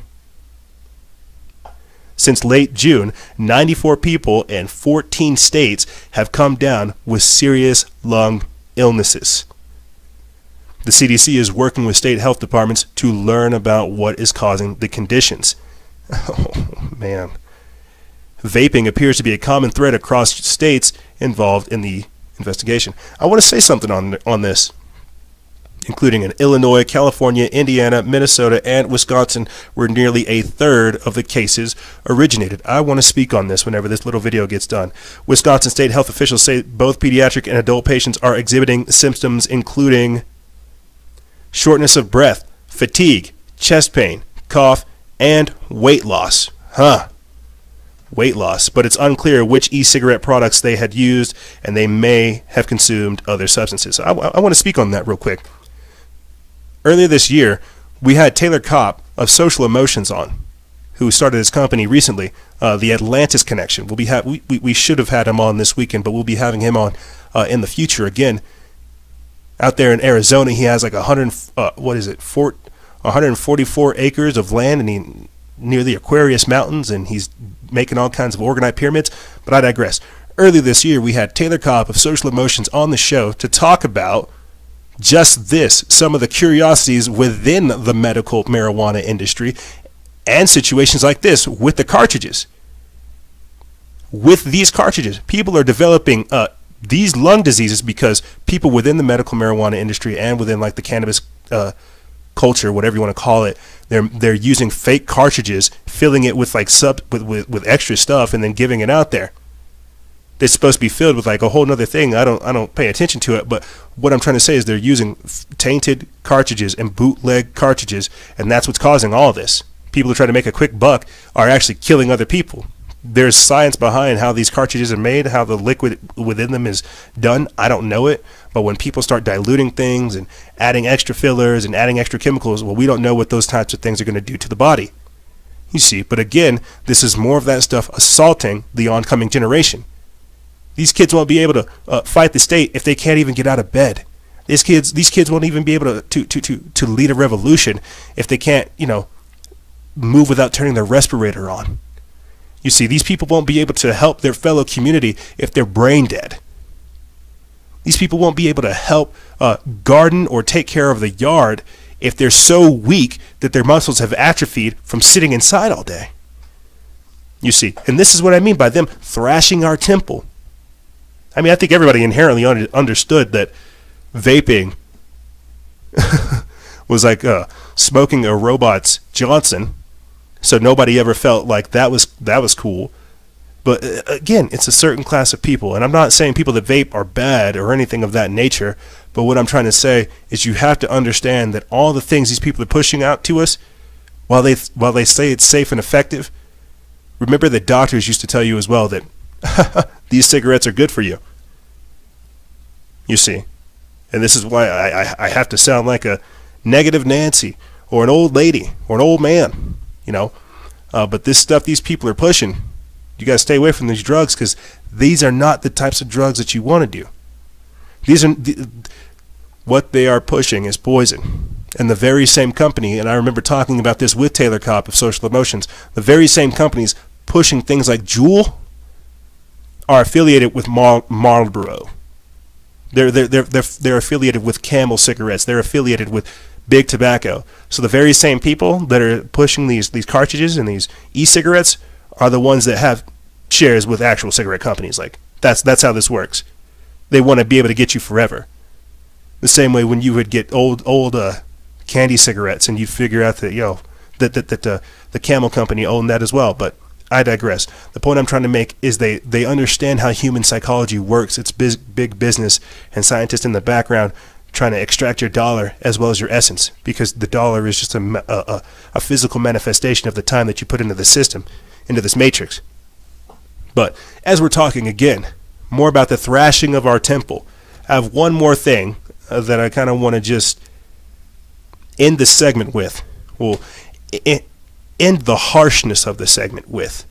Since late June, 94 people in 14 states have come down with serious lung illnesses. The CDC is working with state health departments to learn about what is causing the conditions. Oh, man. Vaping appears to be a common thread across states involved in the investigation. I want to say something on this, including in Illinois, California, Indiana, Minnesota, and Wisconsin, where nearly a third of the cases originated. I want to speak on this whenever this little video gets done. Wisconsin state health officials say both pediatric and adult patients are exhibiting symptoms including shortness of breath, fatigue, chest pain, cough, and weight loss. Weight loss, but it's unclear which e-cigarette products they had used, and they may have consumed other substances. I want to speak on that real quick. Earlier this year, we had Taylor Kopp of Social Emotions on, who started his company recently, the Atlantis Connection. We should have had him on this weekend, but we'll be having him on in the future again. Out there in Arizona, he has like 144 acres of land, near the Aquarius Mountains, and he's making all kinds of orgonite pyramids. But I digress. Earlier this year, we had Taylor Kopp of Social Emotions on the show to talk about just this, some of the curiosities within the medical marijuana industry and situations like this with the cartridges. With these cartridges, people are developing these lung diseases because people within the medical marijuana industry and within like the cannabis culture, whatever you want to call it, they're using fake cartridges, filling it with like with extra stuff, and then giving it out there. It's supposed to be filled with like a whole nother thing. I don't pay attention to it, but what I'm trying to say is they're using tainted cartridges and bootleg cartridges, and that's what's causing all this. People who try to make a quick buck are actually killing other people. There's science behind how these cartridges are made, how the liquid within them is done. I don't know it, but when people start diluting things and adding extra fillers and adding extra chemicals, well, we don't know what those types of things are going to do to the body. You see, but again, this is more of that stuff assaulting the oncoming generation. These kids won't be able to fight the state if they can't even get out of bed. These kids won't even be able to lead a revolution if they can't, move without turning their respirator on. You see, these people won't be able to help their fellow community if they're brain dead. These people won't be able to help garden or take care of the yard if they're so weak that their muscles have atrophied from sitting inside all day. You see, and this is what I mean by them thrashing our temple. I mean, I think everybody inherently understood that vaping was like smoking a robot's Johnson. So nobody ever felt like that was cool. But again, it's a certain class of people. And I'm not saying people that vape are bad or anything of that nature. But what I'm trying to say is you have to understand that all the things these people are pushing out to us, while they say it's safe and effective, remember that doctors used to tell you as well that these cigarettes are good for you. You see. And this is why I have to sound like a negative Nancy or an old lady or an old man, you know. But this stuff these people are pushing, you got to stay away from these drugs, because these are not the types of drugs that you want to do. These are what they are pushing is poison. And the very same company, and I remember talking about this with Taylor Kopp of Social Emotions, the very same companies pushing things like Juul are affiliated with Marlboro. They're affiliated with Camel cigarettes. They're affiliated with Big Tobacco. So the very same people that are pushing these cartridges and these e-cigarettes are the ones that have shares with actual cigarette companies. Like that's how this works. They want to be able to get you forever. The same way when you would get old candy cigarettes, and you'd figure out that the Camel company owned that as well. But I digress. The point I'm trying to make is they understand how human psychology works. It's big business and scientists in the background trying to extract your dollar as well as your essence, because the dollar is just a physical manifestation of the time that you put into the system, into this matrix. But as we're talking again more about the thrashing of our temple, I have one more thing that I kind of want to just end the segment with. Well, end the harshness of the segment with,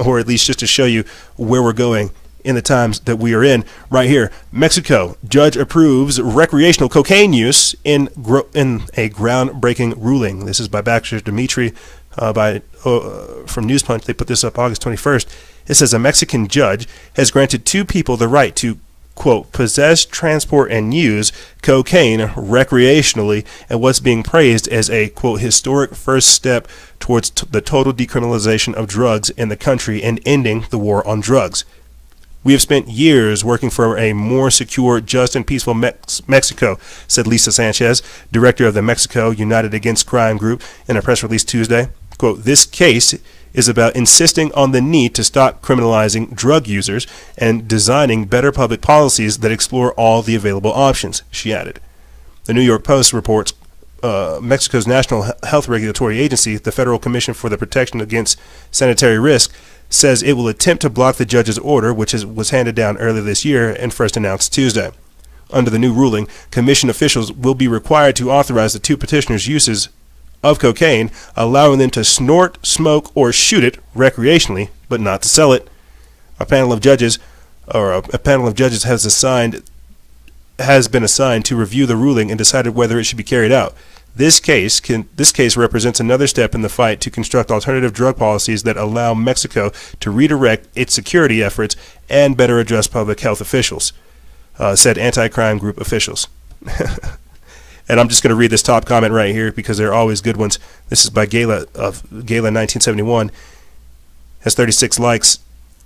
or at least just to show you where we're going in the times that we are in right here. Mexico judge approves recreational cocaine use in a groundbreaking ruling. This is by Baxter Dimitri from News Punch. They put this up August 21st. It says a Mexican judge has granted 2 people the right to, quote, possess, transport, and use cocaine recreationally, and what's being praised as a, quote, historic first step towards the total decriminalization of drugs in the country and ending the war on drugs. We have spent years working for a more secure, just, and peaceful Mexico, said Lisa Sanchez, director of the Mexico United Against Crime Group, in a press release Tuesday. Quote, this case is about insisting on the need to stop criminalizing drug users and designing better public policies that explore all the available options, she added. The New York Post reports Mexico's National Health Regulatory Agency, the Federal Commission for the Protection Against Sanitary Risk, says it will attempt to block the judge's order, which was handed down earlier this year and first announced Tuesday. Under the new ruling, commission officials will be required to authorize the 2 petitioners' uses of cocaine, allowing them to snort, smoke, or shoot it recreationally, but not to sell it. A panel of judges has been assigned to review the ruling and decided whether it should be carried out. This case represents another step in the fight to construct alternative drug policies that allow Mexico to redirect its security efforts and better address public health officials, said anti-crime group officials. And I'm just going to read this top comment right here because they're always good ones. This is by Gala of Gala 1971. Has 36 likes.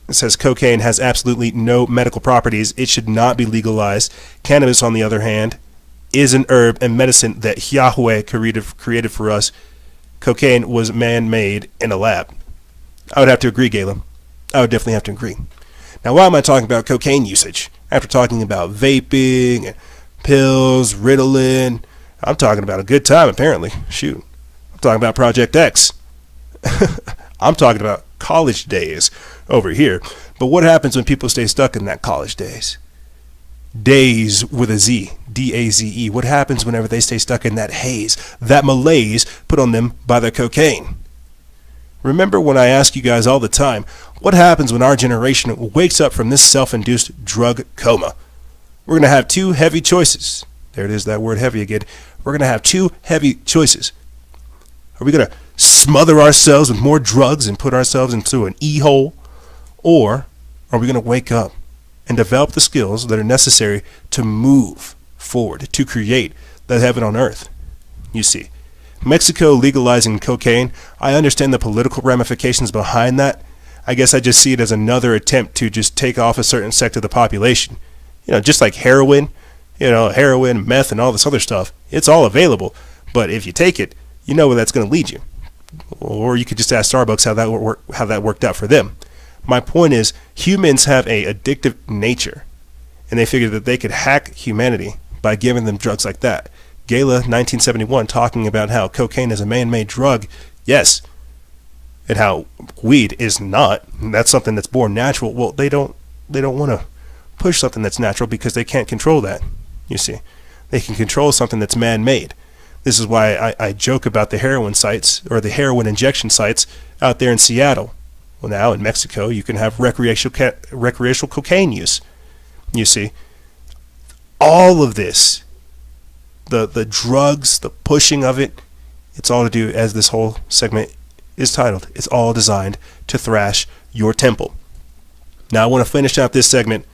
It says cocaine has absolutely no medical properties. It should not be legalized. Cannabis, on the other hand, is an herb and medicine that Yahweh created for us. Cocaine was man-made in a lab. I would have to agree, Gala. I would definitely have to agree. Now, why am I talking about cocaine usage? After talking about vaping and pills, Ritalin, I'm talking about a good time, apparently. Shoot. I'm talking about Project X. I'm talking about college days over here. But what happens when people stay stuck in that college days? Days with a Z, D-A-Z-E. What happens whenever they stay stuck in that haze, that malaise put on them by their cocaine? Remember when I ask you guys all the time, what happens when our generation wakes up from this self-induced drug coma? We're going to have 2 heavy choices. There it is, that word heavy again. We're going to have 2 heavy choices. Are we going to smother ourselves with more drugs and put ourselves into an e-hole? Or are we going to wake up and develop the skills that are necessary to move forward, to create the heaven on earth? You see, Mexico legalizing cocaine, I understand the political ramifications behind that. I guess I just see it as another attempt to just take off a certain sector of the population. You know, just like heroin, meth, and all this other stuff. It's all available. But if you take it, you know where that's going to lead you. Or you could just ask Starbucks how that worked out for them. My point is, humans have a addictive nature, and they figured that they could hack humanity by giving them drugs like that. Gala 1971 talking about how cocaine is a man-made drug, and how weed is not. That's something that's born natural. Well, they don't want to push something that's natural because they can't control that. You see, they can control something that's man-made. This is why I joke about the heroin sites, or the heroin injection sites out there in Seattle. Well, now in Mexico, you can have recreational cocaine use. You see, all of this, the drugs, the pushing of it, it's all to do, as this whole segment is titled, it's all designed to thrash your temple. Now I want to finish out this segment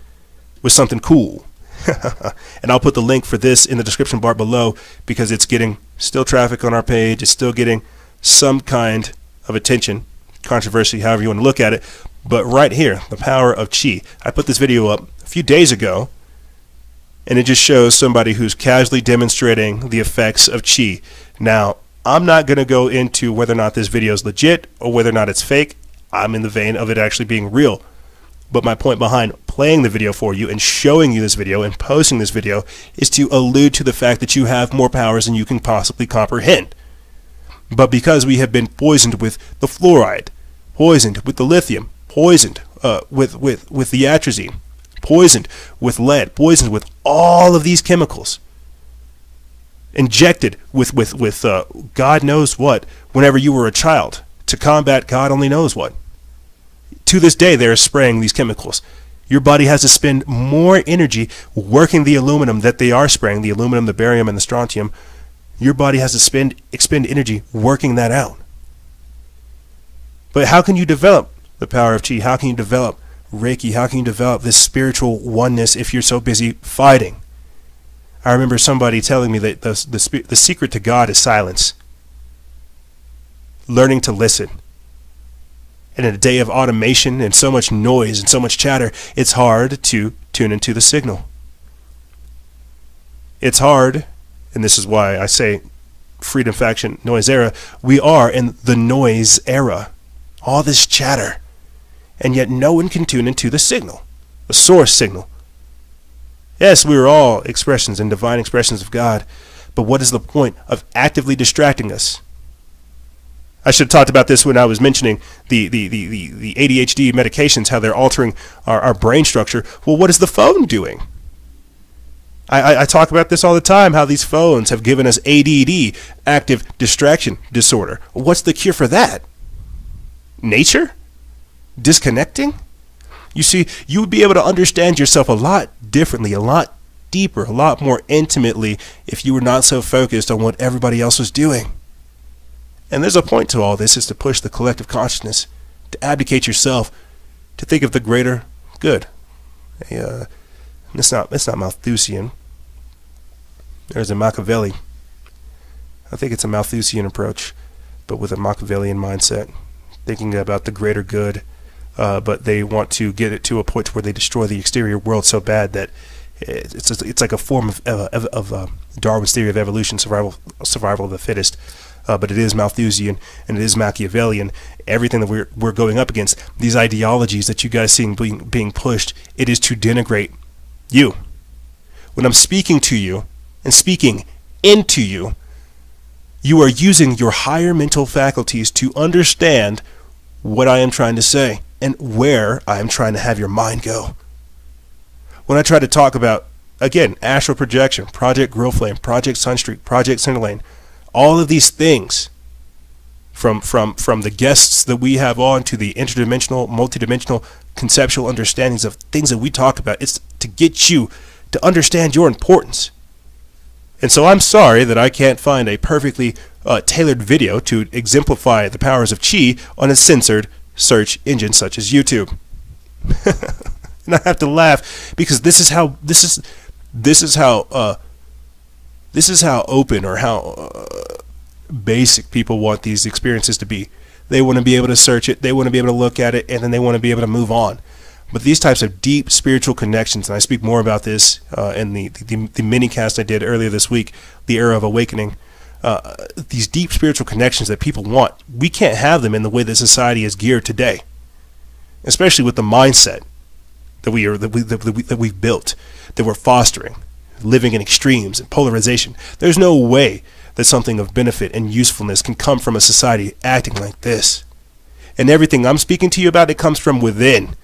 with something cool. And I'll put the link for this in the description bar below, because it's getting still traffic on our page. It's still getting some kind of attention, controversy, however you want to look at it. But right here, the power of chi. I put this video up a few days ago, and it just shows somebody who's casually demonstrating the effects of chi. Now, I'm not going to go into whether or not this video is legit or whether or not it's fake. I'm in the vein of it actually being real. But my point behind playing the video for you and showing you this video and posting this video is to allude to the fact that you have more powers than you can possibly comprehend. But because we have been poisoned with the fluoride, poisoned with the lithium, poisoned with the atrazine, poisoned with lead, poisoned with all of these chemicals, injected with God knows what whenever you were a child to combat God only knows what. To this day, they're spraying these chemicals. Your body has to spend more energy working the aluminum that they are spraying, the aluminum, the barium, and the strontium. Your body has to expend energy working that out. But how can you develop the power of chi? How can you develop Reiki? How can you develop this spiritual oneness if you're so busy fighting? I remember somebody telling me that the secret to God is silence. Learning to listen. And in a day of automation and so much noise and so much chatter, it's hard to tune into the signal. It's hard, and this is why I say Freedom Faction Noise Era. We are in the noise era. All this chatter. And yet no one can tune into the signal, the source signal. Yes, we are all expressions and divine expressions of God, but what is the point of actively distracting us? I should have talked about this when I was mentioning the ADHD medications, how they're altering our brain structure. Well, what is the phone doing? I talk about this all the time, how these phones have given us ADD, active distraction disorder. What's the cure for that? Nature? Disconnecting? You see, you would be able to understand yourself a lot differently, a lot deeper, a lot more intimately if you were not so focused on what everybody else was doing. And there's a point to all this, is to push the collective consciousness, to abdicate yourself, to think of the greater good. It's not Malthusian. There's a Machiavelli. I think it's a Malthusian approach, but with a Machiavellian mindset, thinking about the greater good, but they want to get it to a point where they destroy the exterior world so bad that it's like a form of Darwin's theory of evolution, survival of the fittest. But it is Malthusian and it is Machiavellian. Everything that we're going up against, these ideologies that you guys see being pushed, it is to denigrate you. When I'm speaking to you and speaking into you, you are using your higher mental faculties to understand what I am trying to say and where I am trying to have your mind go. When I try to talk about, again, astral projection, Project Grill Flame, Project Sunstreak, Project Cinderlane, all of these things, from the guests that we have on to the interdimensional, multidimensional, conceptual understandings of things that we talk about, it's to get you to understand your importance. And so I'm sorry that I can't find a perfectly tailored video to exemplify the powers of chi on a censored search engine such as YouTube. And I have to laugh because this is how open or how basic people want these experiences to be. They want to be able to search it, they want to be able to look at it, and then they want to be able to move on. But these types of deep spiritual connections, and I speak more about this in the mini-cast I did earlier this week, The Era of Awakening, these deep spiritual connections that people want, we can't have them in the way that society is geared today, especially with the mindset that we've built, that we're fostering, living in extremes and polarization. There's no way that something of benefit and usefulness can come from a society acting like this. And everything I'm speaking to you about, it comes from within.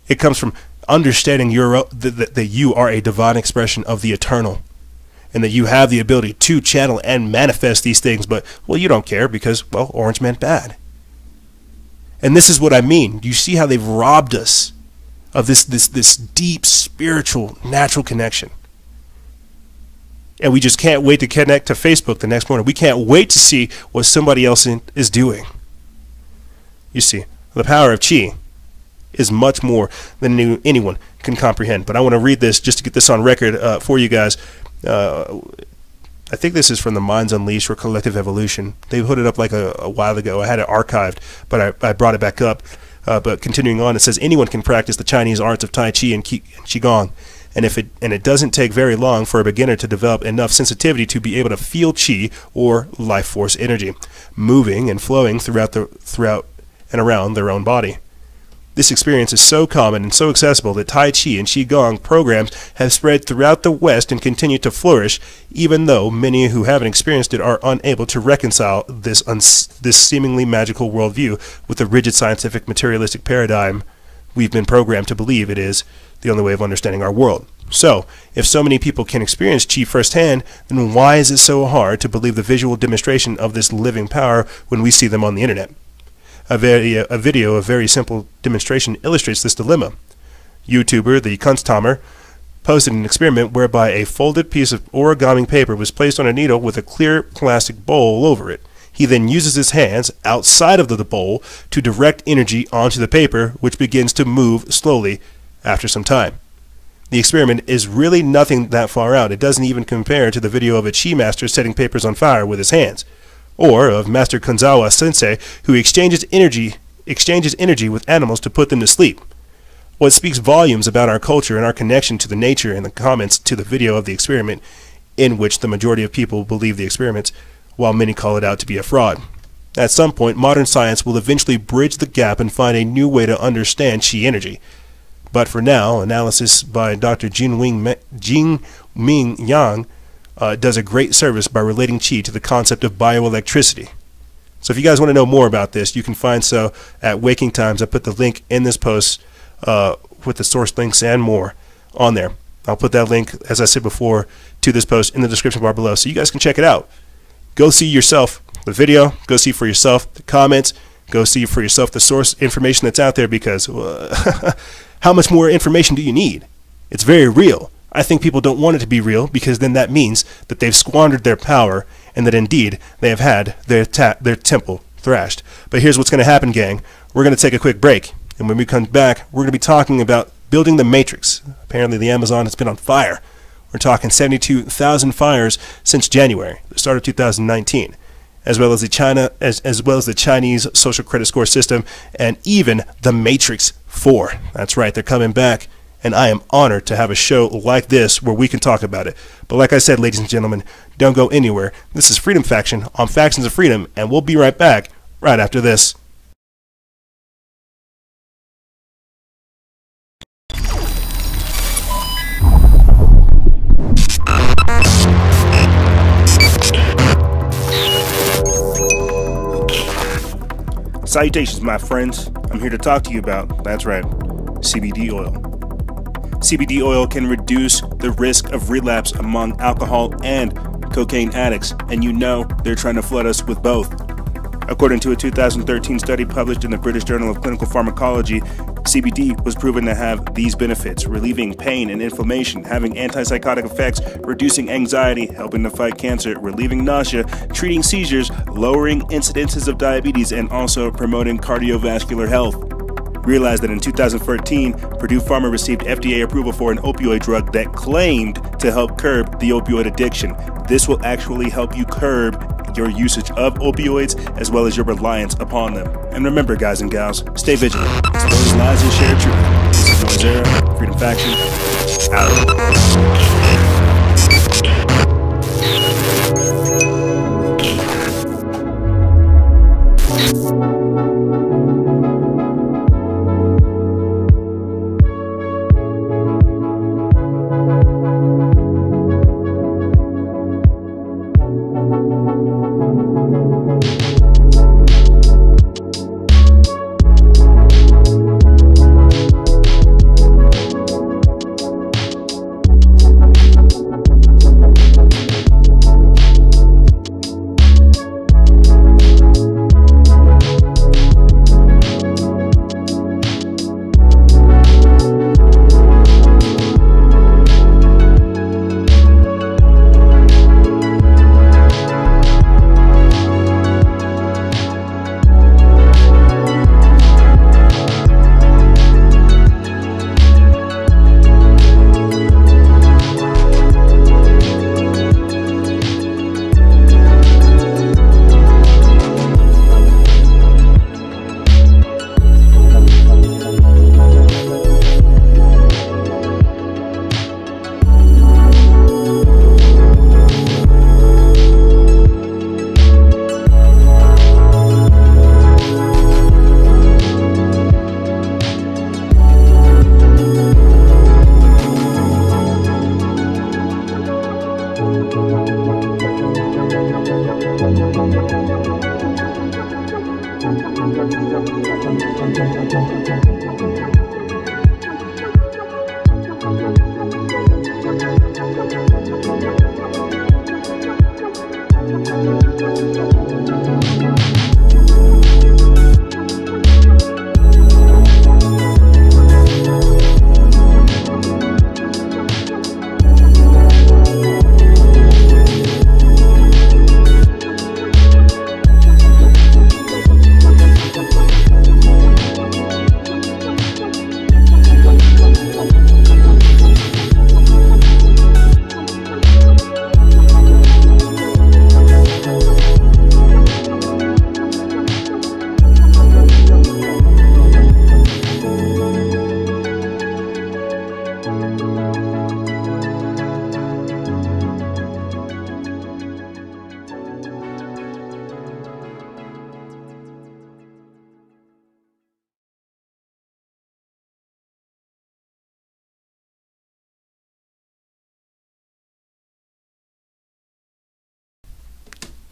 It comes from understanding that you are a divine expression of the eternal, and that you have the ability to channel and manifest these things, but, well, you don't care because, well, orange meant bad. And this is what I mean. You see how they've robbed us of this deep, spiritual, natural connection. And we just can't wait to connect to Facebook the next morning. We can't wait to see what somebody else is doing. You see, the power of chi is much more than anyone can comprehend. But I want to read this just to get this on record for you guys. I think this is from the Minds Unleashed or Collective Evolution. They put it up like a while ago. I had it archived, but I brought it back up. But continuing on, it says anyone can practice the Chinese arts of Tai Chi and Qigong, and it doesn't take very long for a beginner to develop enough sensitivity to be able to feel Qi or life force energy moving and flowing throughout and around their own body. This experience is so common and so accessible that Tai Chi and Qigong programs have spread throughout the West and continue to flourish, even though many who haven't experienced it are unable to reconcile this seemingly magical worldview with the rigid scientific materialistic paradigm we've been programmed to believe it is the only way of understanding our world. So, if so many people can experience Qi firsthand, then why is it so hard to believe the visual demonstration of this living power when we see them on the internet? A video of very simple demonstration illustrates this dilemma. YouTuber the Kunsthammer posted an experiment whereby a folded piece of origami paper was placed on a needle with a clear plastic bowl over it. He then uses his hands outside of the bowl to direct energy onto the paper, which begins to move slowly after some time. The experiment is really nothing that far out. It doesn't even compare to the video of a Qi master setting papers on fire with his hands, or of Master Konzawa Sensei, who exchanges energy with animals to put them to sleep. What speaks volumes about our culture and our connection to the nature in the comments to the video of the experiment, in which the majority of people believe the experiments, while many call it out to be a fraud. At some point, modern science will eventually bridge the gap and find a new way to understand Qi energy. But for now, analysis by Dr. Jing-Ming Yang does a great service by relating Qi to the concept of bioelectricity. So if you guys want to know more about this, you can find so at Waking Times. I put the link in this post with the source links and more on there. I'll put that link, as I said before, to this post in the description bar below, so you guys can check it out. Go see yourself the video. Go see for yourself the comments. Go see for yourself the source information that's out there, because how much more information do you need? It's very real. I think people don't want it to be real, because then that means that they've squandered their power and that indeed they have had their temple thrashed. But here's what's going to happen, gang. We're going to take a quick break, and when we come back, we're going to be talking about building the Matrix. Apparently the Amazon has been on fire. We're talking 72,000 fires since January, the start of 2019, as well as the Chinese social credit score system, and even the Matrix 4. That's right, they're coming back. And I am honored to have a show like this where we can talk about it. But like I said, ladies and gentlemen, don't go anywhere. This is Freedom Faction on Factions of Freedom, and we'll be right back right after this. Salutations, my friends. I'm here to talk to you about, that's right, CBD oil. CBD oil can reduce the risk of relapse among alcohol and cocaine addicts, and you know they're trying to flood us with both. According to a 2013 study published in the British Journal of Clinical Pharmacology, CBD was proven to have these benefits: relieving pain and inflammation, having antipsychotic effects, reducing anxiety, helping to fight cancer, relieving nausea, treating seizures, lowering incidences of diabetes, and also promoting cardiovascular health. Realized that in 2014, Purdue Pharma received FDA approval for an opioid drug that claimed to help curb the opioid addiction. This will actually help you curb your usage of opioids as well as your reliance upon them. And remember, guys and gals, stay vigilant. Expose lies and share truth. This is Noisera, Freedom Faction, out.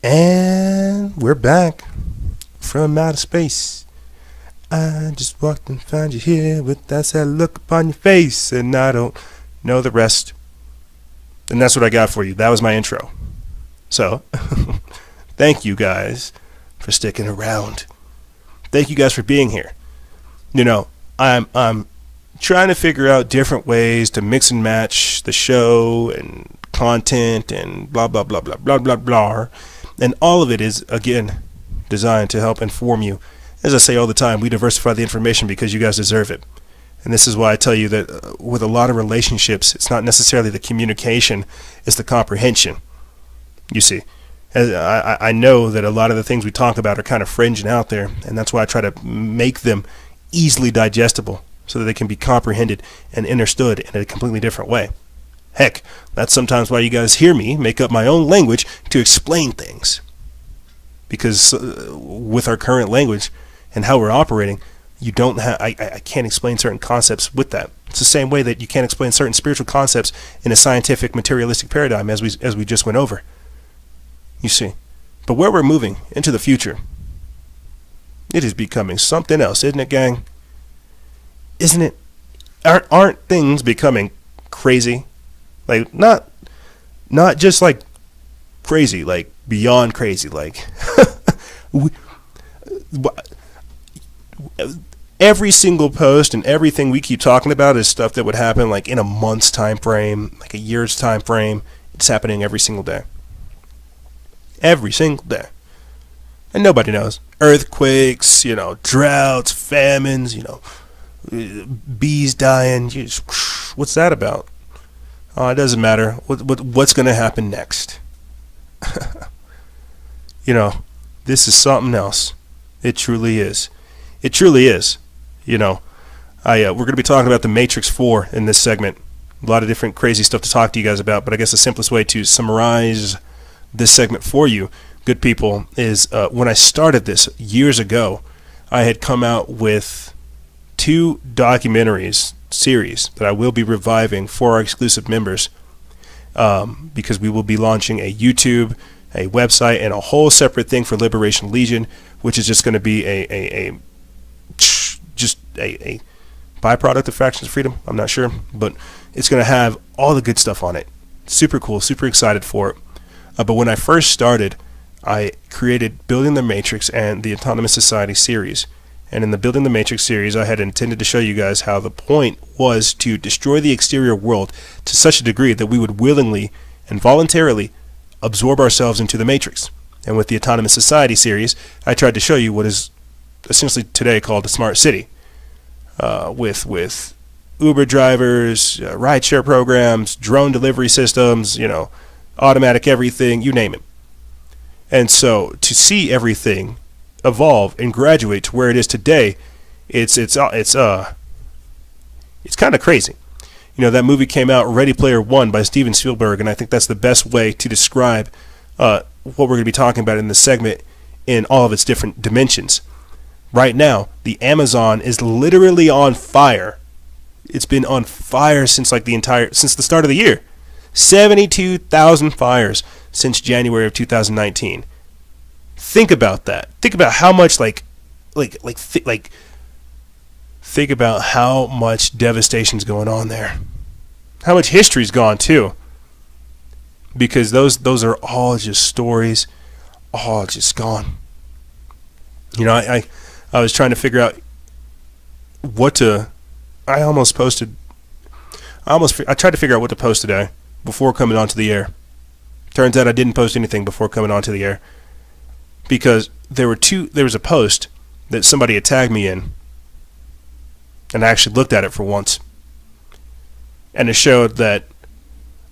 And we're back from outer space. I just walked and found you here with that sad look upon your face, and I don't know the rest. And that's what I got for you. That was my intro. So, thank you guys for sticking around. Thank you guys for being here. You know, I'm trying to figure out different ways to mix and match the show and content and blah, blah, blah, blah, blah, blah, blah. And all of it is, again, designed to help inform you. As I say all the time, we diversify the information because you guys deserve it. And this is why I tell you that with a lot of relationships, it's not necessarily the communication, it's the comprehension. You see, I know that a lot of the things we talk about are kind of fringe and out there, and that's why I try to make them easily digestible so that they can be comprehended and understood in a completely different way. Heck, that's sometimes why you guys hear me make up my own language to explain things. Because with our current language and how we're operating, you don't have, I can't explain certain concepts with that. It's the same way that you can't explain certain spiritual concepts in a scientific materialistic paradigm as we just went over. You see. But where we're moving into the future, it is becoming something else, isn't it, gang? Isn't it? Aren't things becoming crazy? Like, not just like crazy, like beyond crazy, like every single post and everything we keep talking about is stuff that would happen like in a month's time frame, like a year's time frame. It's happening every single day. Every single day. And nobody knows. Earthquakes, you know, droughts, famines, you know, bees dying. What's that about? Oh, it doesn't matter. What's going to happen next? You know, this is something else. It truly is. It truly is. You know, we're going to be talking about the Matrix 4 in this segment. A lot of different crazy stuff to talk to you guys about, but I guess the simplest way to summarize this segment for you, good people, is when I started this years ago, I had come out with 2 documentaries series that I will be reviving for our exclusive members, because we will be launching a YouTube, a website, and a whole separate thing for Liberation Legion, which is just going to be a byproduct of Factions of Freedom. I'm not sure, but it's going to have all the good stuff on it. Super cool, super excited for it. But when I first started, I created Building the Matrix and the Autonomous Society series. And in the Building the Matrix series, I had intended to show you guys how the point was to destroy the exterior world to such a degree that we would willingly and voluntarily absorb ourselves into the Matrix. And with the Autonomous Society series, I tried to show you what is essentially today called a smart city, with Uber drivers, rideshare programs, drone delivery systems, you know, automatic everything, you name it. And so to see everything evolve and graduate to where it is today, it's kind of crazy. You know, that movie came out, Ready Player One, by Steven Spielberg, and I think that's the best way to describe what we're going to be talking about in this segment in all of its different dimensions. Right now, the Amazon is literally on fire. It's been on fire since since the start of the year. 72,000 fires since January of 2019. Think about that. Think about how much think about how much devastation's going on there. How much history's gone too. Because those are all just stories, all just gone. You know, I was trying to figure out what to. I tried to figure out what to post today before coming onto the air. Turns out I didn't post anything before coming onto the air because there was a post that somebody had tagged me in, and I actually looked at it for once, and it showed that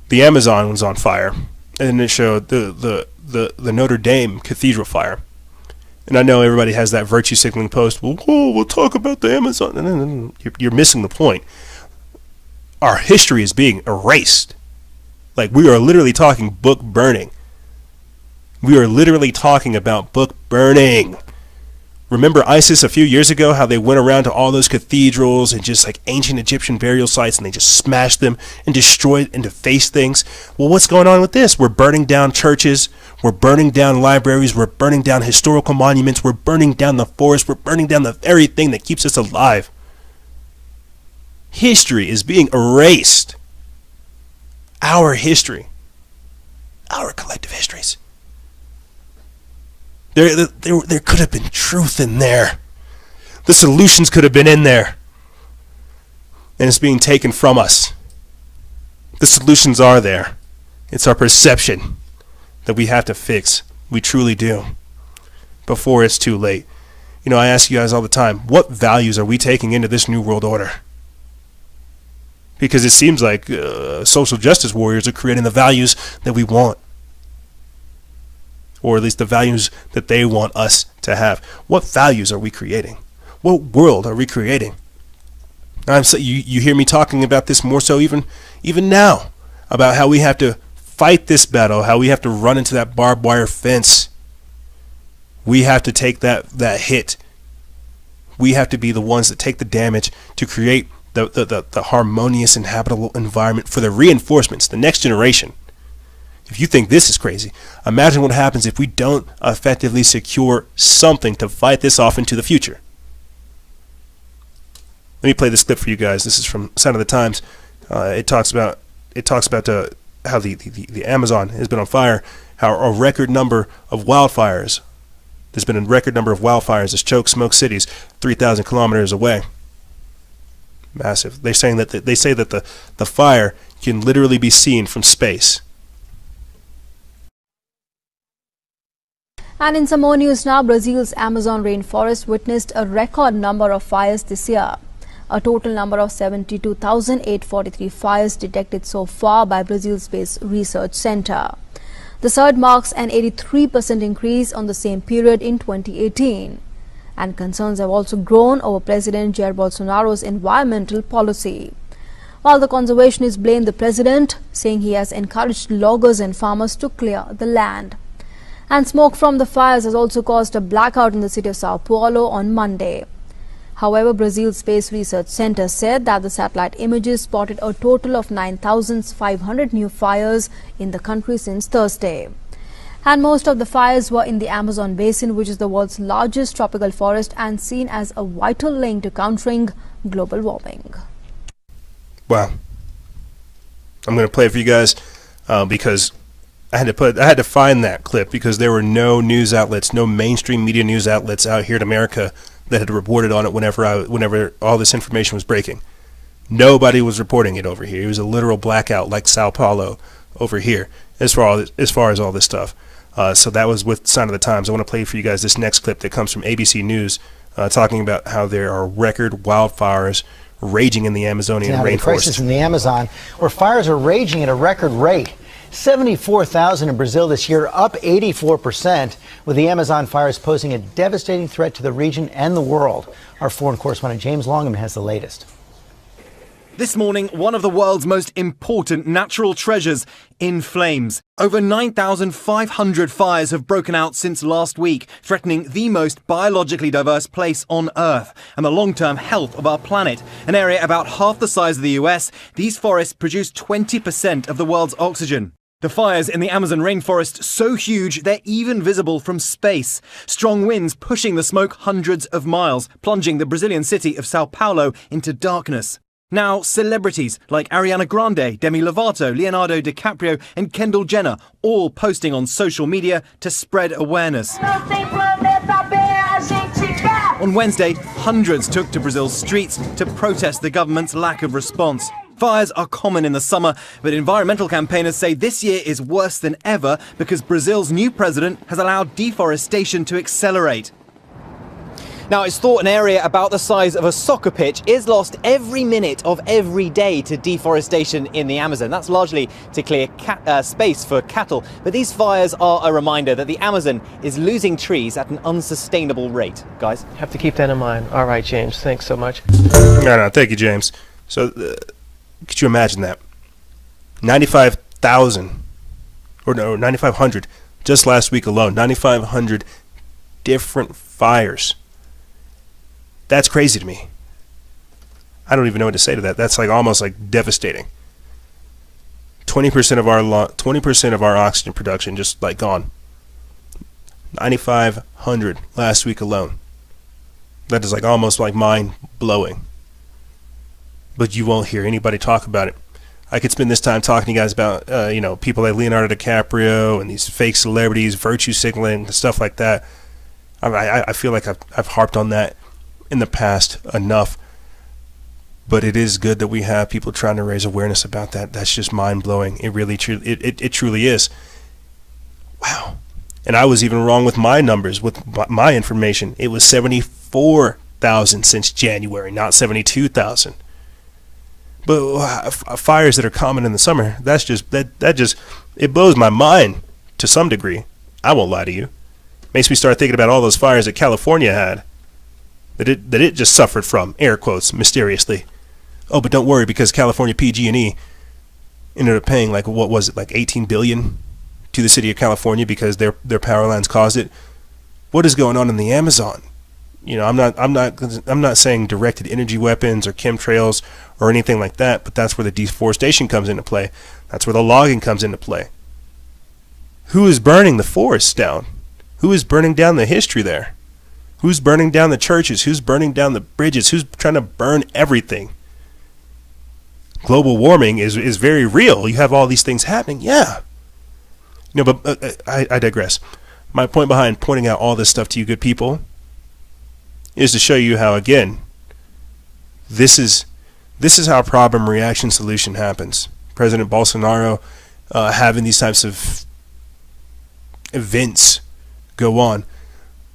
the Amazon was on fire, and it showed the Notre Dame Cathedral fire. And I know everybody has that virtue signaling post. Well, we'll talk about the Amazon. No. You're missing the point. Our history is being erased. Like, we are literally talking book burning. We are literally talking about book burning. Remember ISIS a few years ago, how they went around to all those cathedrals and just like ancient Egyptian burial sites, and they just smashed them and destroyed and defaced things? Well, what's going on with this? We're burning down churches. We're burning down libraries. We're burning down historical monuments. We're burning down the forest. We're burning down the very thing that keeps us alive. History is being erased. Our history. Our collective histories. There could have been truth in there. The solutions could have been in there. And it's being taken from us. The solutions are there. It's our perception that we have to fix. We truly do. Before it's too late. You know, I ask you guys all the time, what values are we taking into this new world order? Because it seems like social justice warriors are creating the values that we want. Or at least the values that they want us to have. What values are we creating? What world are we creating? You hear me talking about this more so even now, about how we have to fight this battle, how we have to run into that barbed wire fence. We have to take that hit. We have to be the ones that take the damage to create the harmonious and habitable environment for the reinforcements, the next generation. If you think this is crazy, imagine what happens if we don't effectively secure something to fight this off into the future. Let me play this clip for you guys. This is from Sign of the Times. It talks about how the Amazon has been on fire, how a record number of wildfires. There's been a record number of wildfires as choke smoke cities 3,000 kilometers away. Massive. They say that the fire can literally be seen from space. And in some more news now, Brazil's Amazon rainforest witnessed a record number of fires this year. A total number of 72,843 fires detected so far by Brazil's Space Research Center. The surge marks an 83% increase on the same period in 2018. And concerns have also grown over President Jair Bolsonaro's environmental policy. While the conservationists blame the president, saying he has encouraged loggers and farmers to clear the land. And smoke from the fires has also caused a blackout in the city of Sao Paulo on Monday. However, Brazil's Space Research Center said that the satellite images spotted a total of 9,500 new fires in the country since Thursday. And most of the fires were in the Amazon basin, which is the world's largest tropical forest and seen as a vital link to countering global warming. Wow. I'm going to play it for you guys because I had to find that clip because there were no news outlets, no mainstream media news outlets out here in America that had reported on it whenever all this information was breaking. Nobody was reporting it over here. It was a literal blackout like Sao Paulo over here as far as all this stuff. So that was with Sign of the Times. I want to play for you guys this next clip that comes from ABC News talking about how there are record wildfires raging in the Amazonian rainforest. The crisis in the Amazon, where fires are raging at a record rate. 74,000 in Brazil this year, up 84%, with the Amazon fires posing a devastating threat to the region and the world. Our foreign correspondent James Longham has the latest. This morning, one of the world's most important natural treasures in flames. Over 9,500 fires have broken out since last week, threatening the most biologically diverse place on Earth and the long-term health of our planet. An area about half the size of the US, these forests produce 20% of the world's oxygen. The fires in the Amazon rainforest so huge they're even visible from space. Strong winds pushing the smoke hundreds of miles, plunging the Brazilian city of Sao Paulo into darkness. Now, celebrities like Ariana Grande, Demi Lovato, Leonardo DiCaprio and Kendall Jenner all posting on social media to spread awareness. On Wednesday, hundreds took to Brazil's streets to protest the government's lack of response. Fires are common in the summer, but environmental campaigners say this year is worse than ever because Brazil's new president has allowed deforestation to accelerate. Now, it's thought an area about the size of a soccer pitch is lost every minute of every day to deforestation in the Amazon. That's largely to clear space for cattle. But these fires are a reminder that the Amazon is losing trees at an unsustainable rate. Guys? Have to keep that in mind. All right, James. Thanks so much. No, thank you, James. So, could you imagine that? 95,000, or no, 9,500, just last week alone, 9,500 different fires. That's crazy to me. I don't even know what to say to that. That's like almost like devastating. 20% of our oxygen production just like gone. 9,500 last week alone. That is like almost like mind blowing. But you won't hear anybody talk about it. I could spend this time talking to you guys about people like Leonardo DiCaprio and these fake celebrities, virtue signaling, stuff like that. I feel like I've harped on that in the past enough, but it is good that we have people trying to raise awareness about that. That's just mind-blowing. It really it truly is. Wow. And I was even wrong with my numbers, with my information. It was 74,000 since January, not 72,000. But fires that are common in the summer, that's just it blows my mind to some degree. I won't lie to you. Makes me start thinking about all those fires that California had. That it just suffered from, air quotes, mysteriously. Oh, but don't worry, because California PG&E ended up paying like, what was it, like $18 billion to the city of California because their power lines caused it. What is going on in the Amazon? I'm not saying directed energy weapons or chemtrails or anything like that, but that's where the deforestation comes into play. That's where the logging comes into play. Who is burning the forests down? Who is burning down the history there? Who's burning down the churches? Who's burning down the bridges? Who's trying to burn everything? Global warming is very real. You have all these things happening. Yeah. But I digress. My point behind pointing out all this stuff to you good people is to show you how, again, this is how problem, reaction, solution happens. President Bolsonaro having these types of events go on.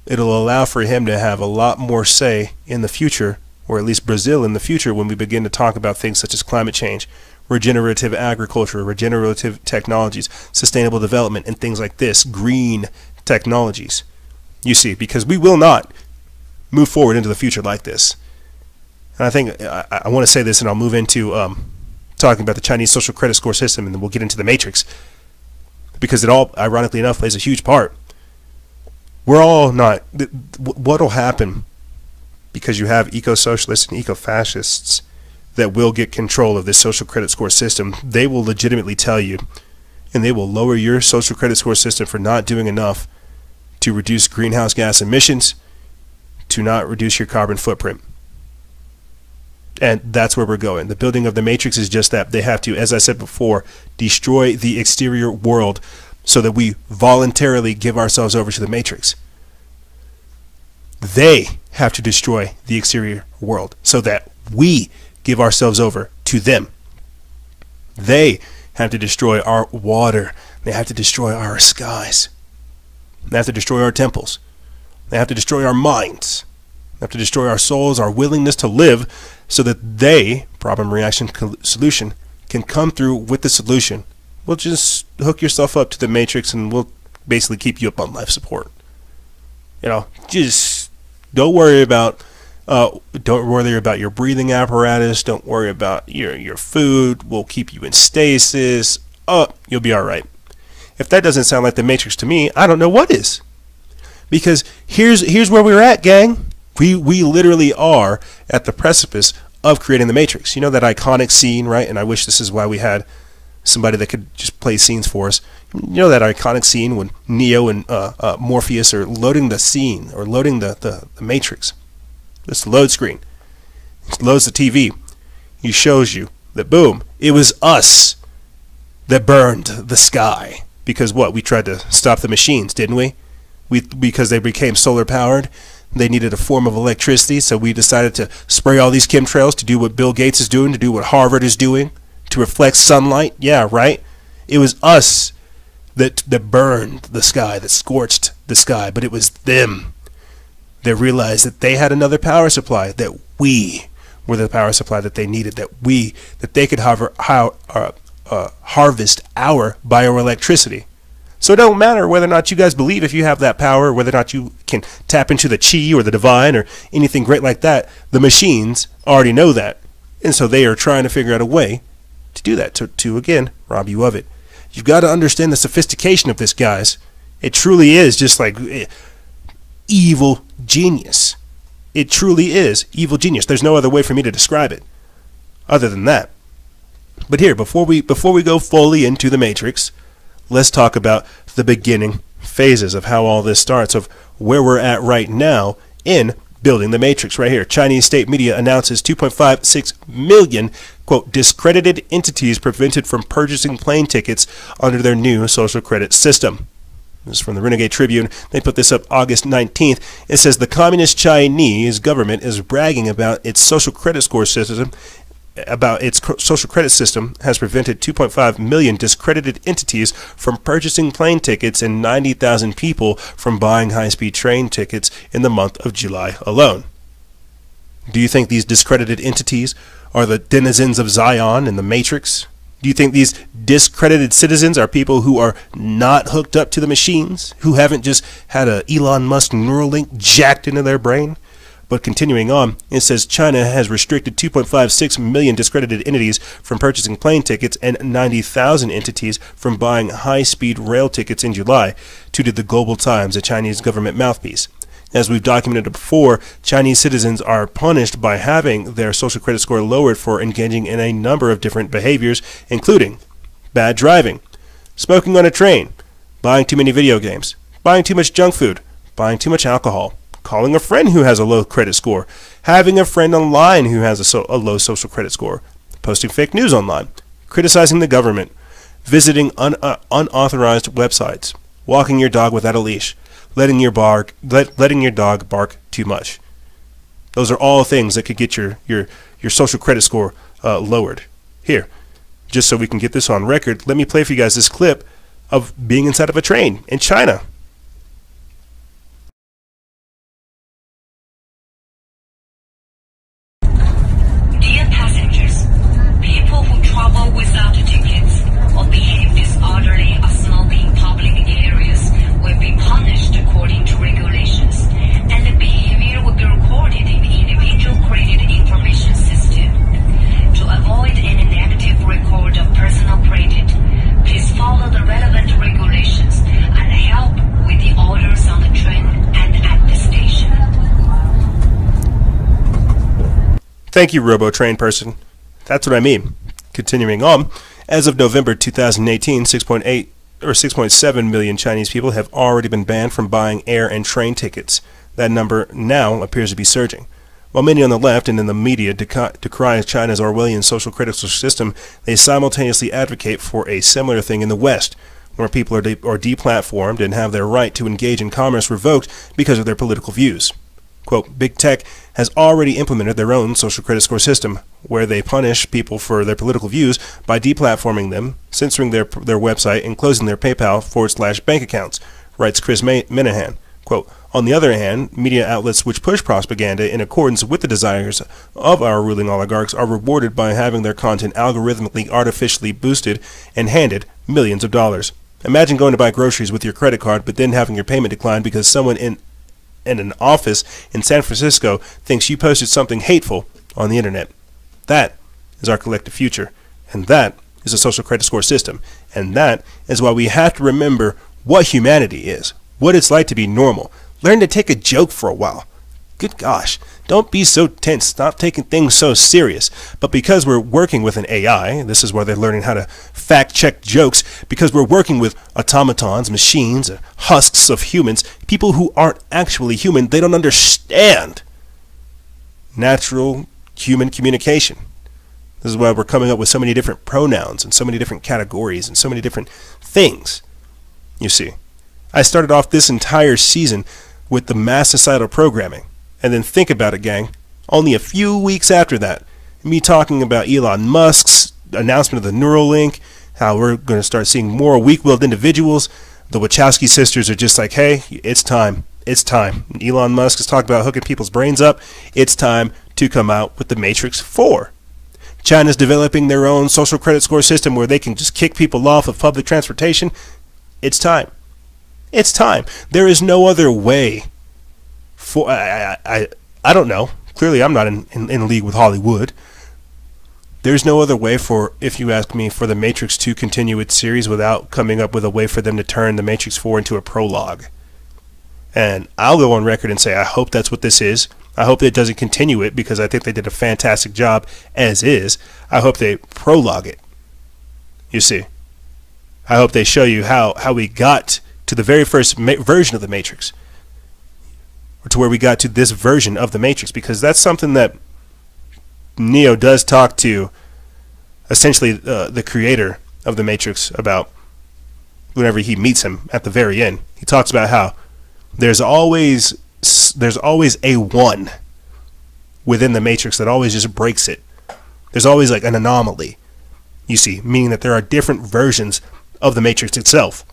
It'll allow for him to have a lot more say in the future, or at least Brazil in the future, when we begin to talk about things such as climate change, regenerative agriculture, regenerative technologies, sustainable development, and things like this, green technologies. You see, because we will not move forward into the future like this. And I think I want to say this, and I'll move into talking about the Chinese social credit score system, and then we'll get into the matrix, because it all, ironically enough, plays a huge part. We're all not. What'll happen, because you have eco-socialists and eco-fascists that will get control of this social credit score system, they will legitimately tell you, and they will lower your social credit score system for not doing enough to reduce greenhouse gas emissions, to not reduce your carbon footprint. And that's where we're going. The building of the matrix is just that. They have to, as I said before, destroy the exterior world so that we voluntarily give ourselves over to the matrix. They have to destroy the exterior world so that we give ourselves over to them. They have to destroy our water. They have to destroy our skies. They have to destroy our temples. They have to destroy our minds. They have to destroy our souls, our willingness to live, so that they, problem, reaction, solution, can come through with the solution. We'll just hook yourself up to the matrix and we'll basically keep you up on life support. Just don't worry about your breathing apparatus. Don't worry about your food. We'll keep you in stasis. You'll be all right. If that doesn't sound like the matrix to me, I don't know what is. Because here's where we're at, gang. We literally are at the precipice of creating the matrix. You know that iconic scene, right? And I wish this is why we had somebody that could just play scenes for us. You know that iconic scene when Neo and Morpheus are loading the scene, or loading the Matrix. This load screen. It loads the TV. He shows you that, boom, it was us that burned the sky. Because what? We tried to stop the machines, didn't we? Because they became solar powered. They needed a form of electricity, so we decided to spray all these chemtrails to do what Bill Gates is doing, to do what Harvard is doing, to reflect sunlight. Yeah, right? It was us that burned the sky, that scorched the sky, but it was them that realized that they had another power supply, that we were the power supply that they needed, that they could harvest our bioelectricity. So it don't matter whether or not you guys believe if you have that power, whether or not you can tap into the chi or the divine or anything great like that. The machines already know that. And so they are trying to figure out a way to do that, to again, rob you of it. You've got to understand the sophistication of this, guys. It truly is just like evil genius. It truly is evil genius. There's no other way for me to describe it other than that. But here, before we go fully into the Matrix, let's talk about the beginning phases of how all this starts, of where we're at right now in building the Matrix right here. Chinese state media announces 2.56 million, quote, discredited entities prevented from purchasing plane tickets under their new social credit system. This is from the Renegade Tribune. They put this up August 19th. It says the communist Chinese government is bragging about its social credit score system. Social credit system has prevented 2.5 million discredited entities from purchasing plane tickets and 90,000 people from buying high-speed train tickets in the month of July alone. Do you think these discredited entities are the denizens of Zion and the Matrix? Do you think these discredited citizens are people who are not hooked up to the machines, who haven't just had a Elon Musk Neuralink jacked into their brain? But continuing on, it says China has restricted 2.56 million discredited entities from purchasing plane tickets and 90,000 entities from buying high-speed rail tickets in July, tweeted the Global Times, a Chinese government mouthpiece. As we've documented before, Chinese citizens are punished by having their social credit score lowered for engaging in a number of different behaviors, including bad driving, smoking on a train, buying too many video games, buying too much junk food, buying too much alcohol, calling a friend who has a low credit score, having a friend online who has a low social credit score, posting fake news online, criticizing the government, visiting unauthorized websites, walking your dog without a leash, letting your dog bark too much. Those are all things that could get your social credit score lowered. Here, just so we can get this on record, let me play for you guys this clip of being inside of a train in China. Without tickets or behave disorderly or smoke in public areas will be punished according to regulations, and the behavior will be recorded in the individual credit information system. To avoid any negative record of personal credit, please follow the relevant regulations and help with the orders on the train and at the station. Thank you, Robo-Train person. That's what I mean. Continuing on, as of November 2018, 6.8 or 6.7 million Chinese people have already been banned from buying air and train tickets. That number now appears to be surging. While many on the left and in the media decry China's Orwellian social credit system, they simultaneously advocate for a similar thing in the West, where people are deplatformed and have their right to engage in commerce revoked because of their political views. Quote, Big Tech has already implemented their own social credit score system, where they punish people for their political views by deplatforming them, censoring their website, and closing their PayPal/bank accounts, writes Chris Minahan. Quote, on the other hand, media outlets which push propaganda in accordance with the desires of our ruling oligarchs are rewarded by having their content algorithmically artificially boosted and handed millions of dollars. Imagine going to buy groceries with your credit card, but then having your payment declined because someone in an office in San Francisco thinks you posted something hateful on the internet. That is our collective future, and that is a social credit score system, and that is why we have to remember what humanity is, what it's like to be normal. Learn to take a joke for a while. Good gosh, don't be so tense. Stop taking things so serious. But because we're working with an AI, this is where they're learning how to fact check jokes, because we're working with automatons, machines, husks of humans, people who aren't actually human, they don't understand natural human communication. This is why we're coming up with so many different pronouns and so many different categories and so many different things. You see, I started off this entire season with the mass societal programming. And then think about it, gang. Only a few weeks after that, me talking about Elon Musk's announcement of the Neuralink, how we're going to start seeing more weak-willed individuals. The Wachowski sisters are just like, hey, it's time. It's time. Elon Musk has talked about hooking people's brains up. It's time to come out with the Matrix 4. China's developing their own social credit score system where they can just kick people off of public transportation. It's time. It's time. There is no other way for... I don't know. Clearly, I'm not in league with Hollywood. There's no other way for, if you ask me, for the Matrix to continue its series without coming up with a way for them to turn the Matrix 4 into a prologue. And I'll go on record and say I hope that's what this is. I hope it doesn't continue it because I think they did a fantastic job as is. I hope they prologue it. You see. I hope they show you how we got to the very first version of the Matrix. Or to where we got to this version of the Matrix. Because that's something that Neo does talk to essentially the creator of the Matrix about whenever he meets him at the very end. He talks about how there's always a one within the Matrix that always just breaks it. There's always like an anomaly, you see, meaning that there are different versions of the Matrix itself.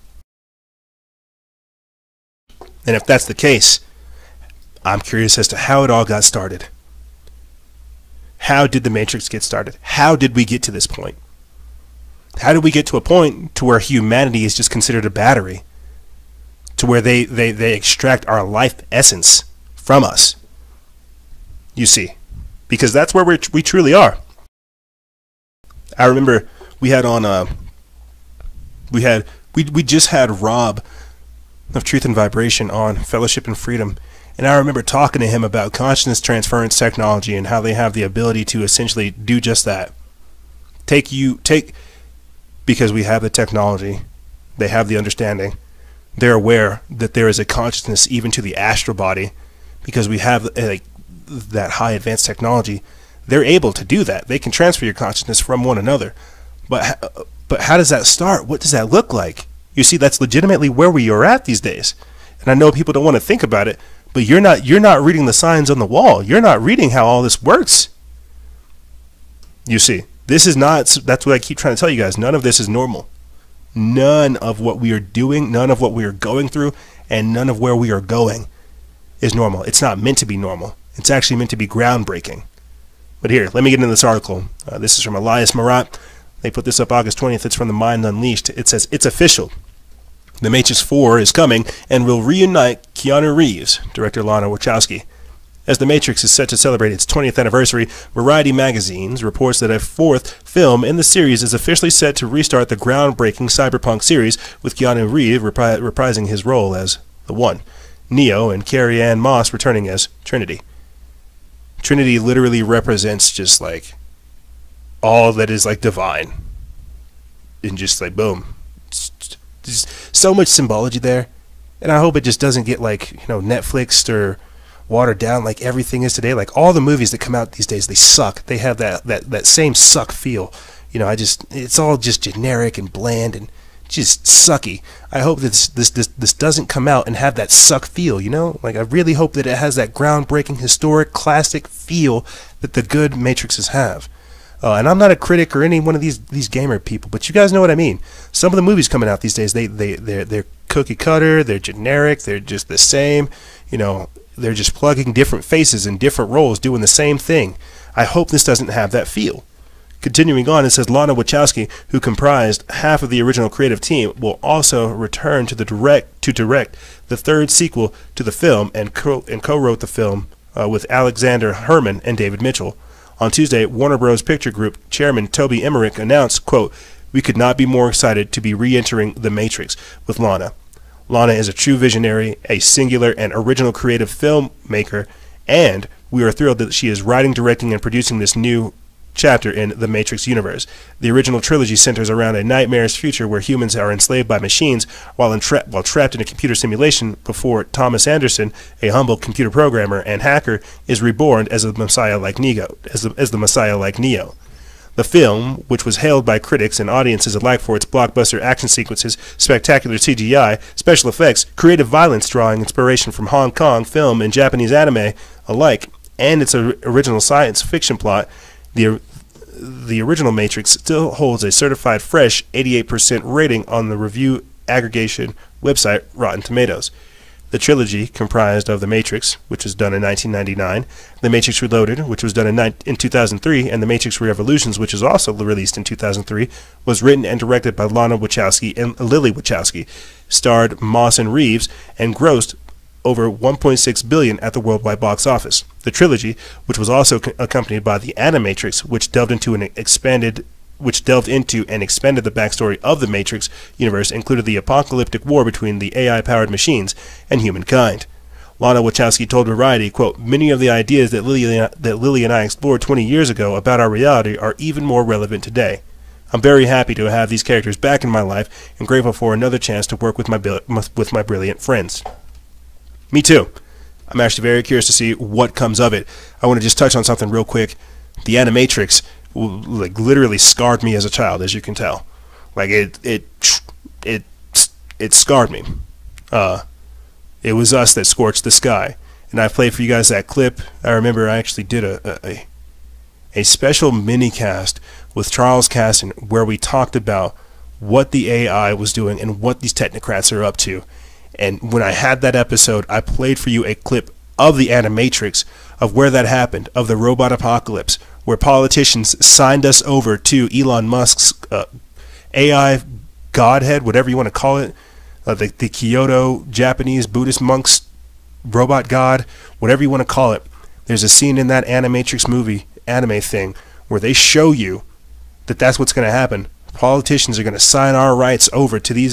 And if that's the case, I'm curious as to how it all got started. How did the Matrix get started? How did we get to this point? How did we get to a point to where humanity is just considered a battery? To where they extract our life essence from us. You see. Because that's where we truly are. I remember we had on we just had Rob of Truth and Vibration on Fellowship and Freedom, and I remember talking to him about consciousness transference technology and how they have the ability to essentially do just that. Because we have the technology, they have the understanding, they're aware that there is a consciousness even to the astral body, because we have that high advanced technology. They're able to do that. They can transfer your consciousness from one another. But how does that start? What does that look like? You see, that's legitimately where we are at these days. And I know people don't want to think about it, but you're not reading the signs on the wall. You're not reading how all this works. You see, this is not, that's what I keep trying to tell you guys. None of this is normal. None of what we are doing, none of what we are going through, and none of where we are going is normal. It's not meant to be normal. It's actually meant to be groundbreaking. But here, let me get into this article. This is from Elias Marat. They put this up August 20th. It's from The Mind Unleashed. It says, it's official. The Matrix 4 is coming and will reunite Keanu Reeves, director Lana Wachowski. As The Matrix is set to celebrate its 20th anniversary, Variety magazines reports that a fourth film in the series is officially set to restart the groundbreaking cyberpunk series, with Keanu Reeves reprising his role as the One, Neo, and Carrie-Anne Moss returning as Trinity. Trinity literally represents just like all that is like divine. And just like boom. Just so much symbology there. And I hope it just doesn't get like, Netflixed or watered down like everything is today. Like all the movies that come out these days, they suck. They have that same suck feel. It's all just generic and bland and just sucky. I hope that this doesn't come out and have that suck feel, Like I really hope that it has that groundbreaking, historic, classic feel that the good Matrixes have. And I'm not a critic or any one of these gamer people, but you guys know what I mean. Some of the movies coming out these days, they're cookie cutter, they're generic, they're just the same, they're just plugging different faces in different roles, doing the same thing. I hope this doesn't have that feel. Continuing on, it says Lana Wachowski, who comprised half of the original creative team, will also return to direct the third sequel to the film and co-wrote the film with Alexander Herman and David Mitchell. On Tuesday, Warner Bros. Picture Group chairman Toby Emmerich announced, quote, "We could not be more excited to be re-entering The Matrix with Lana. Lana is a true visionary, a singular and original creative filmmaker, And we are thrilled that she is writing, directing, and producing this new chapter in the Matrix universe. The original trilogy centers around a nightmarish future where humans are enslaved by machines while trapped in a computer simulation before Thomas Anderson, a humble computer programmer and hacker, is reborn as the Messiah like Neo. The film, which was hailed by critics and audiences alike for its blockbuster action sequences, spectacular CGI, special effects, creative violence drawing inspiration from Hong Kong film and Japanese anime alike, and its original science fiction plot, the original Matrix still holds a certified fresh 88% rating on the review aggregation website Rotten Tomatoes. The trilogy, comprised of The Matrix, which was done in 1999, The Matrix Reloaded, which was done in 2003, and The Matrix Revolutions, which was also released in 2003, was written and directed by Lana Wachowski and Lily Wachowski, starred Moss and Reeves, and grossed over $1.6 billion at the worldwide box office. The trilogy, which was also accompanied by The Animatrix, which delved into and expanded the backstory of the Matrix universe, included the apocalyptic war between the AI-powered machines and humankind. Lana Wachowski told Variety, quote, "Many of the ideas that Lily and I explored 20 years ago about our reality are even more relevant today. I'm very happy to have these characters back in my life and grateful for another chance to work with my brilliant friends." Me too. I'm actually very curious to see what comes of it. I want to just touch on something real quick. The Animatrix like literally scarred me as a child, as you can tell. Like it scarred me. It was us that scorched the sky. And I played for you guys that clip. I remember I actually did a special mini cast with Charles Casson where we talked about what the AI was doing and what these technocrats are up to. And when I had that episode, I played for you a clip of the Animatrix, of where that happened, of the robot apocalypse, where politicians signed us over to Elon Musk's AI godhead, whatever you want to call it, the Kyoto Japanese Buddhist monks robot god, whatever you want to call it. There's a scene in that Animatrix movie, anime thing, where they show you that that's what's going to happen. Politicians are going to sign our rights over to the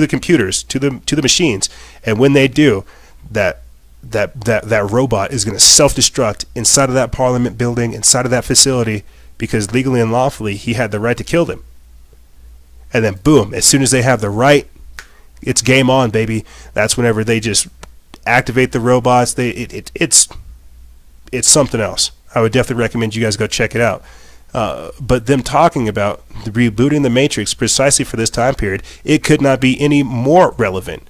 computers, to the machines, and when they do, that robot is going to self-destruct inside of that parliament building, inside of that facility, because legally and lawfully he had the right to kill them. And then boom, as soon as they have the right, it's game on, baby. That's whenever they just activate the robots. It's something else. I would definitely recommend you guys go check it out. But them talking about rebooting the Matrix precisely for this time period, it could not be any more relevant.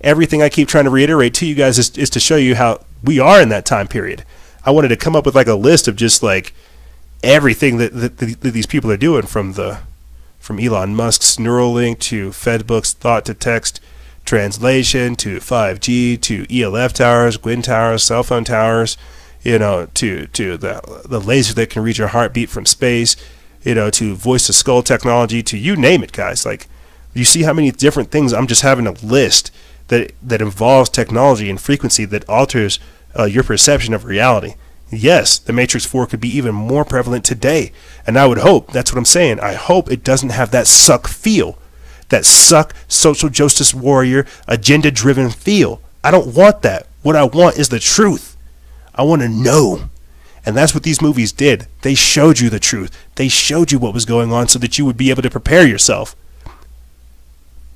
Everything I keep trying to reiterate to you guys is to show you how we are in that time period. I wanted to come up with like a list of just like everything that these people are doing, from Elon Musk's Neuralink to Fedbook's thought-to-text translation to 5G to ELF towers, Gwyn towers, cell phone towers, to the laser that can read your heartbeat from space, to voice-to-skull technology, to you name it, guys. Like, you see how many different things I'm just having a list that involves technology and frequency that alters your perception of reality. Yes, the Matrix 4 could be even more prevalent today, and I would hope, that's what I'm saying, I hope it doesn't have that suck feel, that suck social justice warrior, agenda-driven feel. I don't want that. What I want is the truth. I want to know. And that's what these movies did. They showed you the truth. They showed you what was going on so that you would be able to prepare yourself.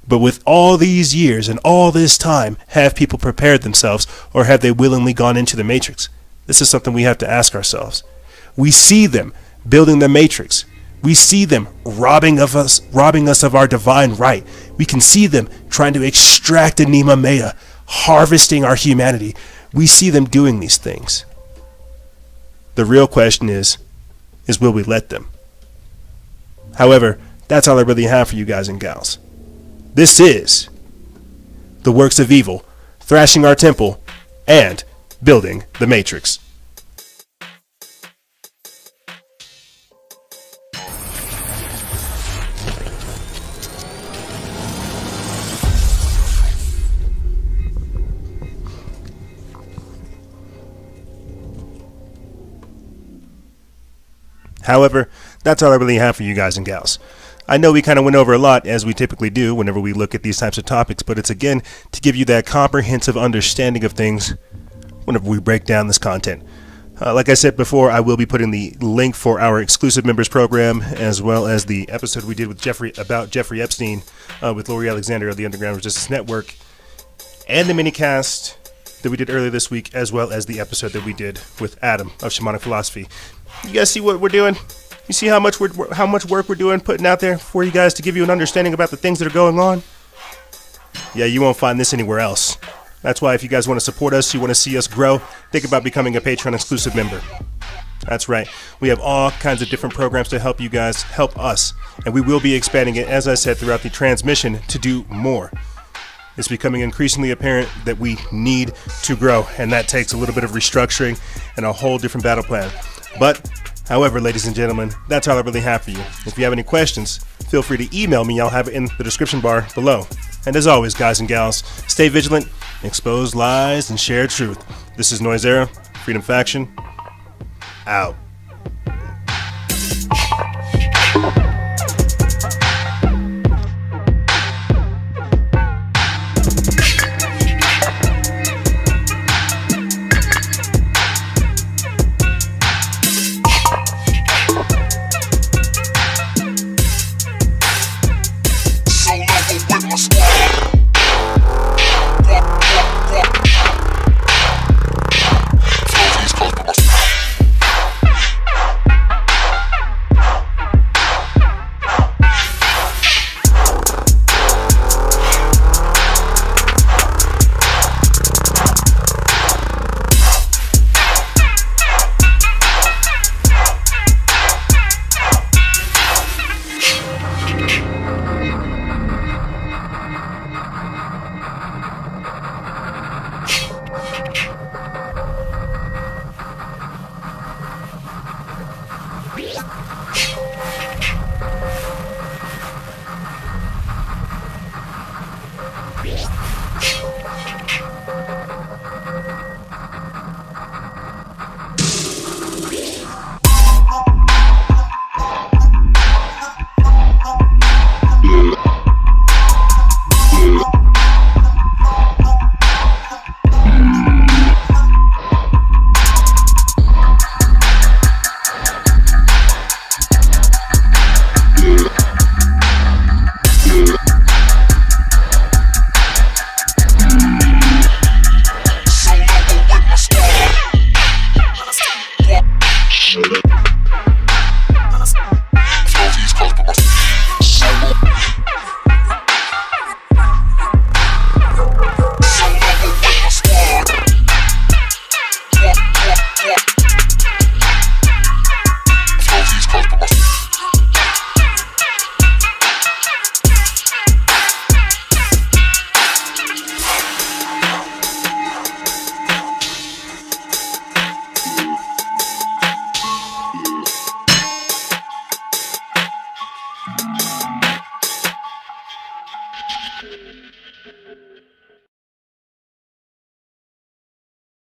But with all these years and all this time, have people prepared themselves, or have they willingly gone into the Matrix? This is something we have to ask ourselves. We see them building the Matrix. We see them robbing us of our divine right. We can see them trying to extract Anima Mea, harvesting our humanity. We see them doing these things. The real question is will we let them? However, that's all I really have for you guys and gals. This is the works of evil, thrashing our temple, and building the Matrix. However, that's all I really have for you guys and gals. I know we kind of went over a lot, as we typically do whenever we look at these types of topics, but it's again to give you that comprehensive understanding of things whenever we break down this content. Like I said before, I will be putting the link for our exclusive members program, as well as the episode we did with Jeffrey Epstein with Lori Alexander of the Underground Resistance Network, and the minicast that we did earlier this week, as well as the episode that we did with Adam of Shamanic Philosophy. You guys see what we're doing? You see how much work we're doing, putting out there for you guys to give you an understanding about the things that are going on? Yeah, you won't find this anywhere else. That's why if you guys want to support us, you want to see us grow, think about becoming a Patreon exclusive member. That's right. We have all kinds of different programs to help you guys, help us. And we will be expanding it, as I said, throughout the transmission to do more. It's becoming increasingly apparent that we need to grow, and that takes a little bit of restructuring and a whole different battle plan. But, however, ladies and gentlemen, that's all I really have for you. If you have any questions, feel free to email me. I'll have it in the description bar below. And as always, guys and gals, stay vigilant, expose lies, and share truth. This is Noisera, Freedom Faction, out.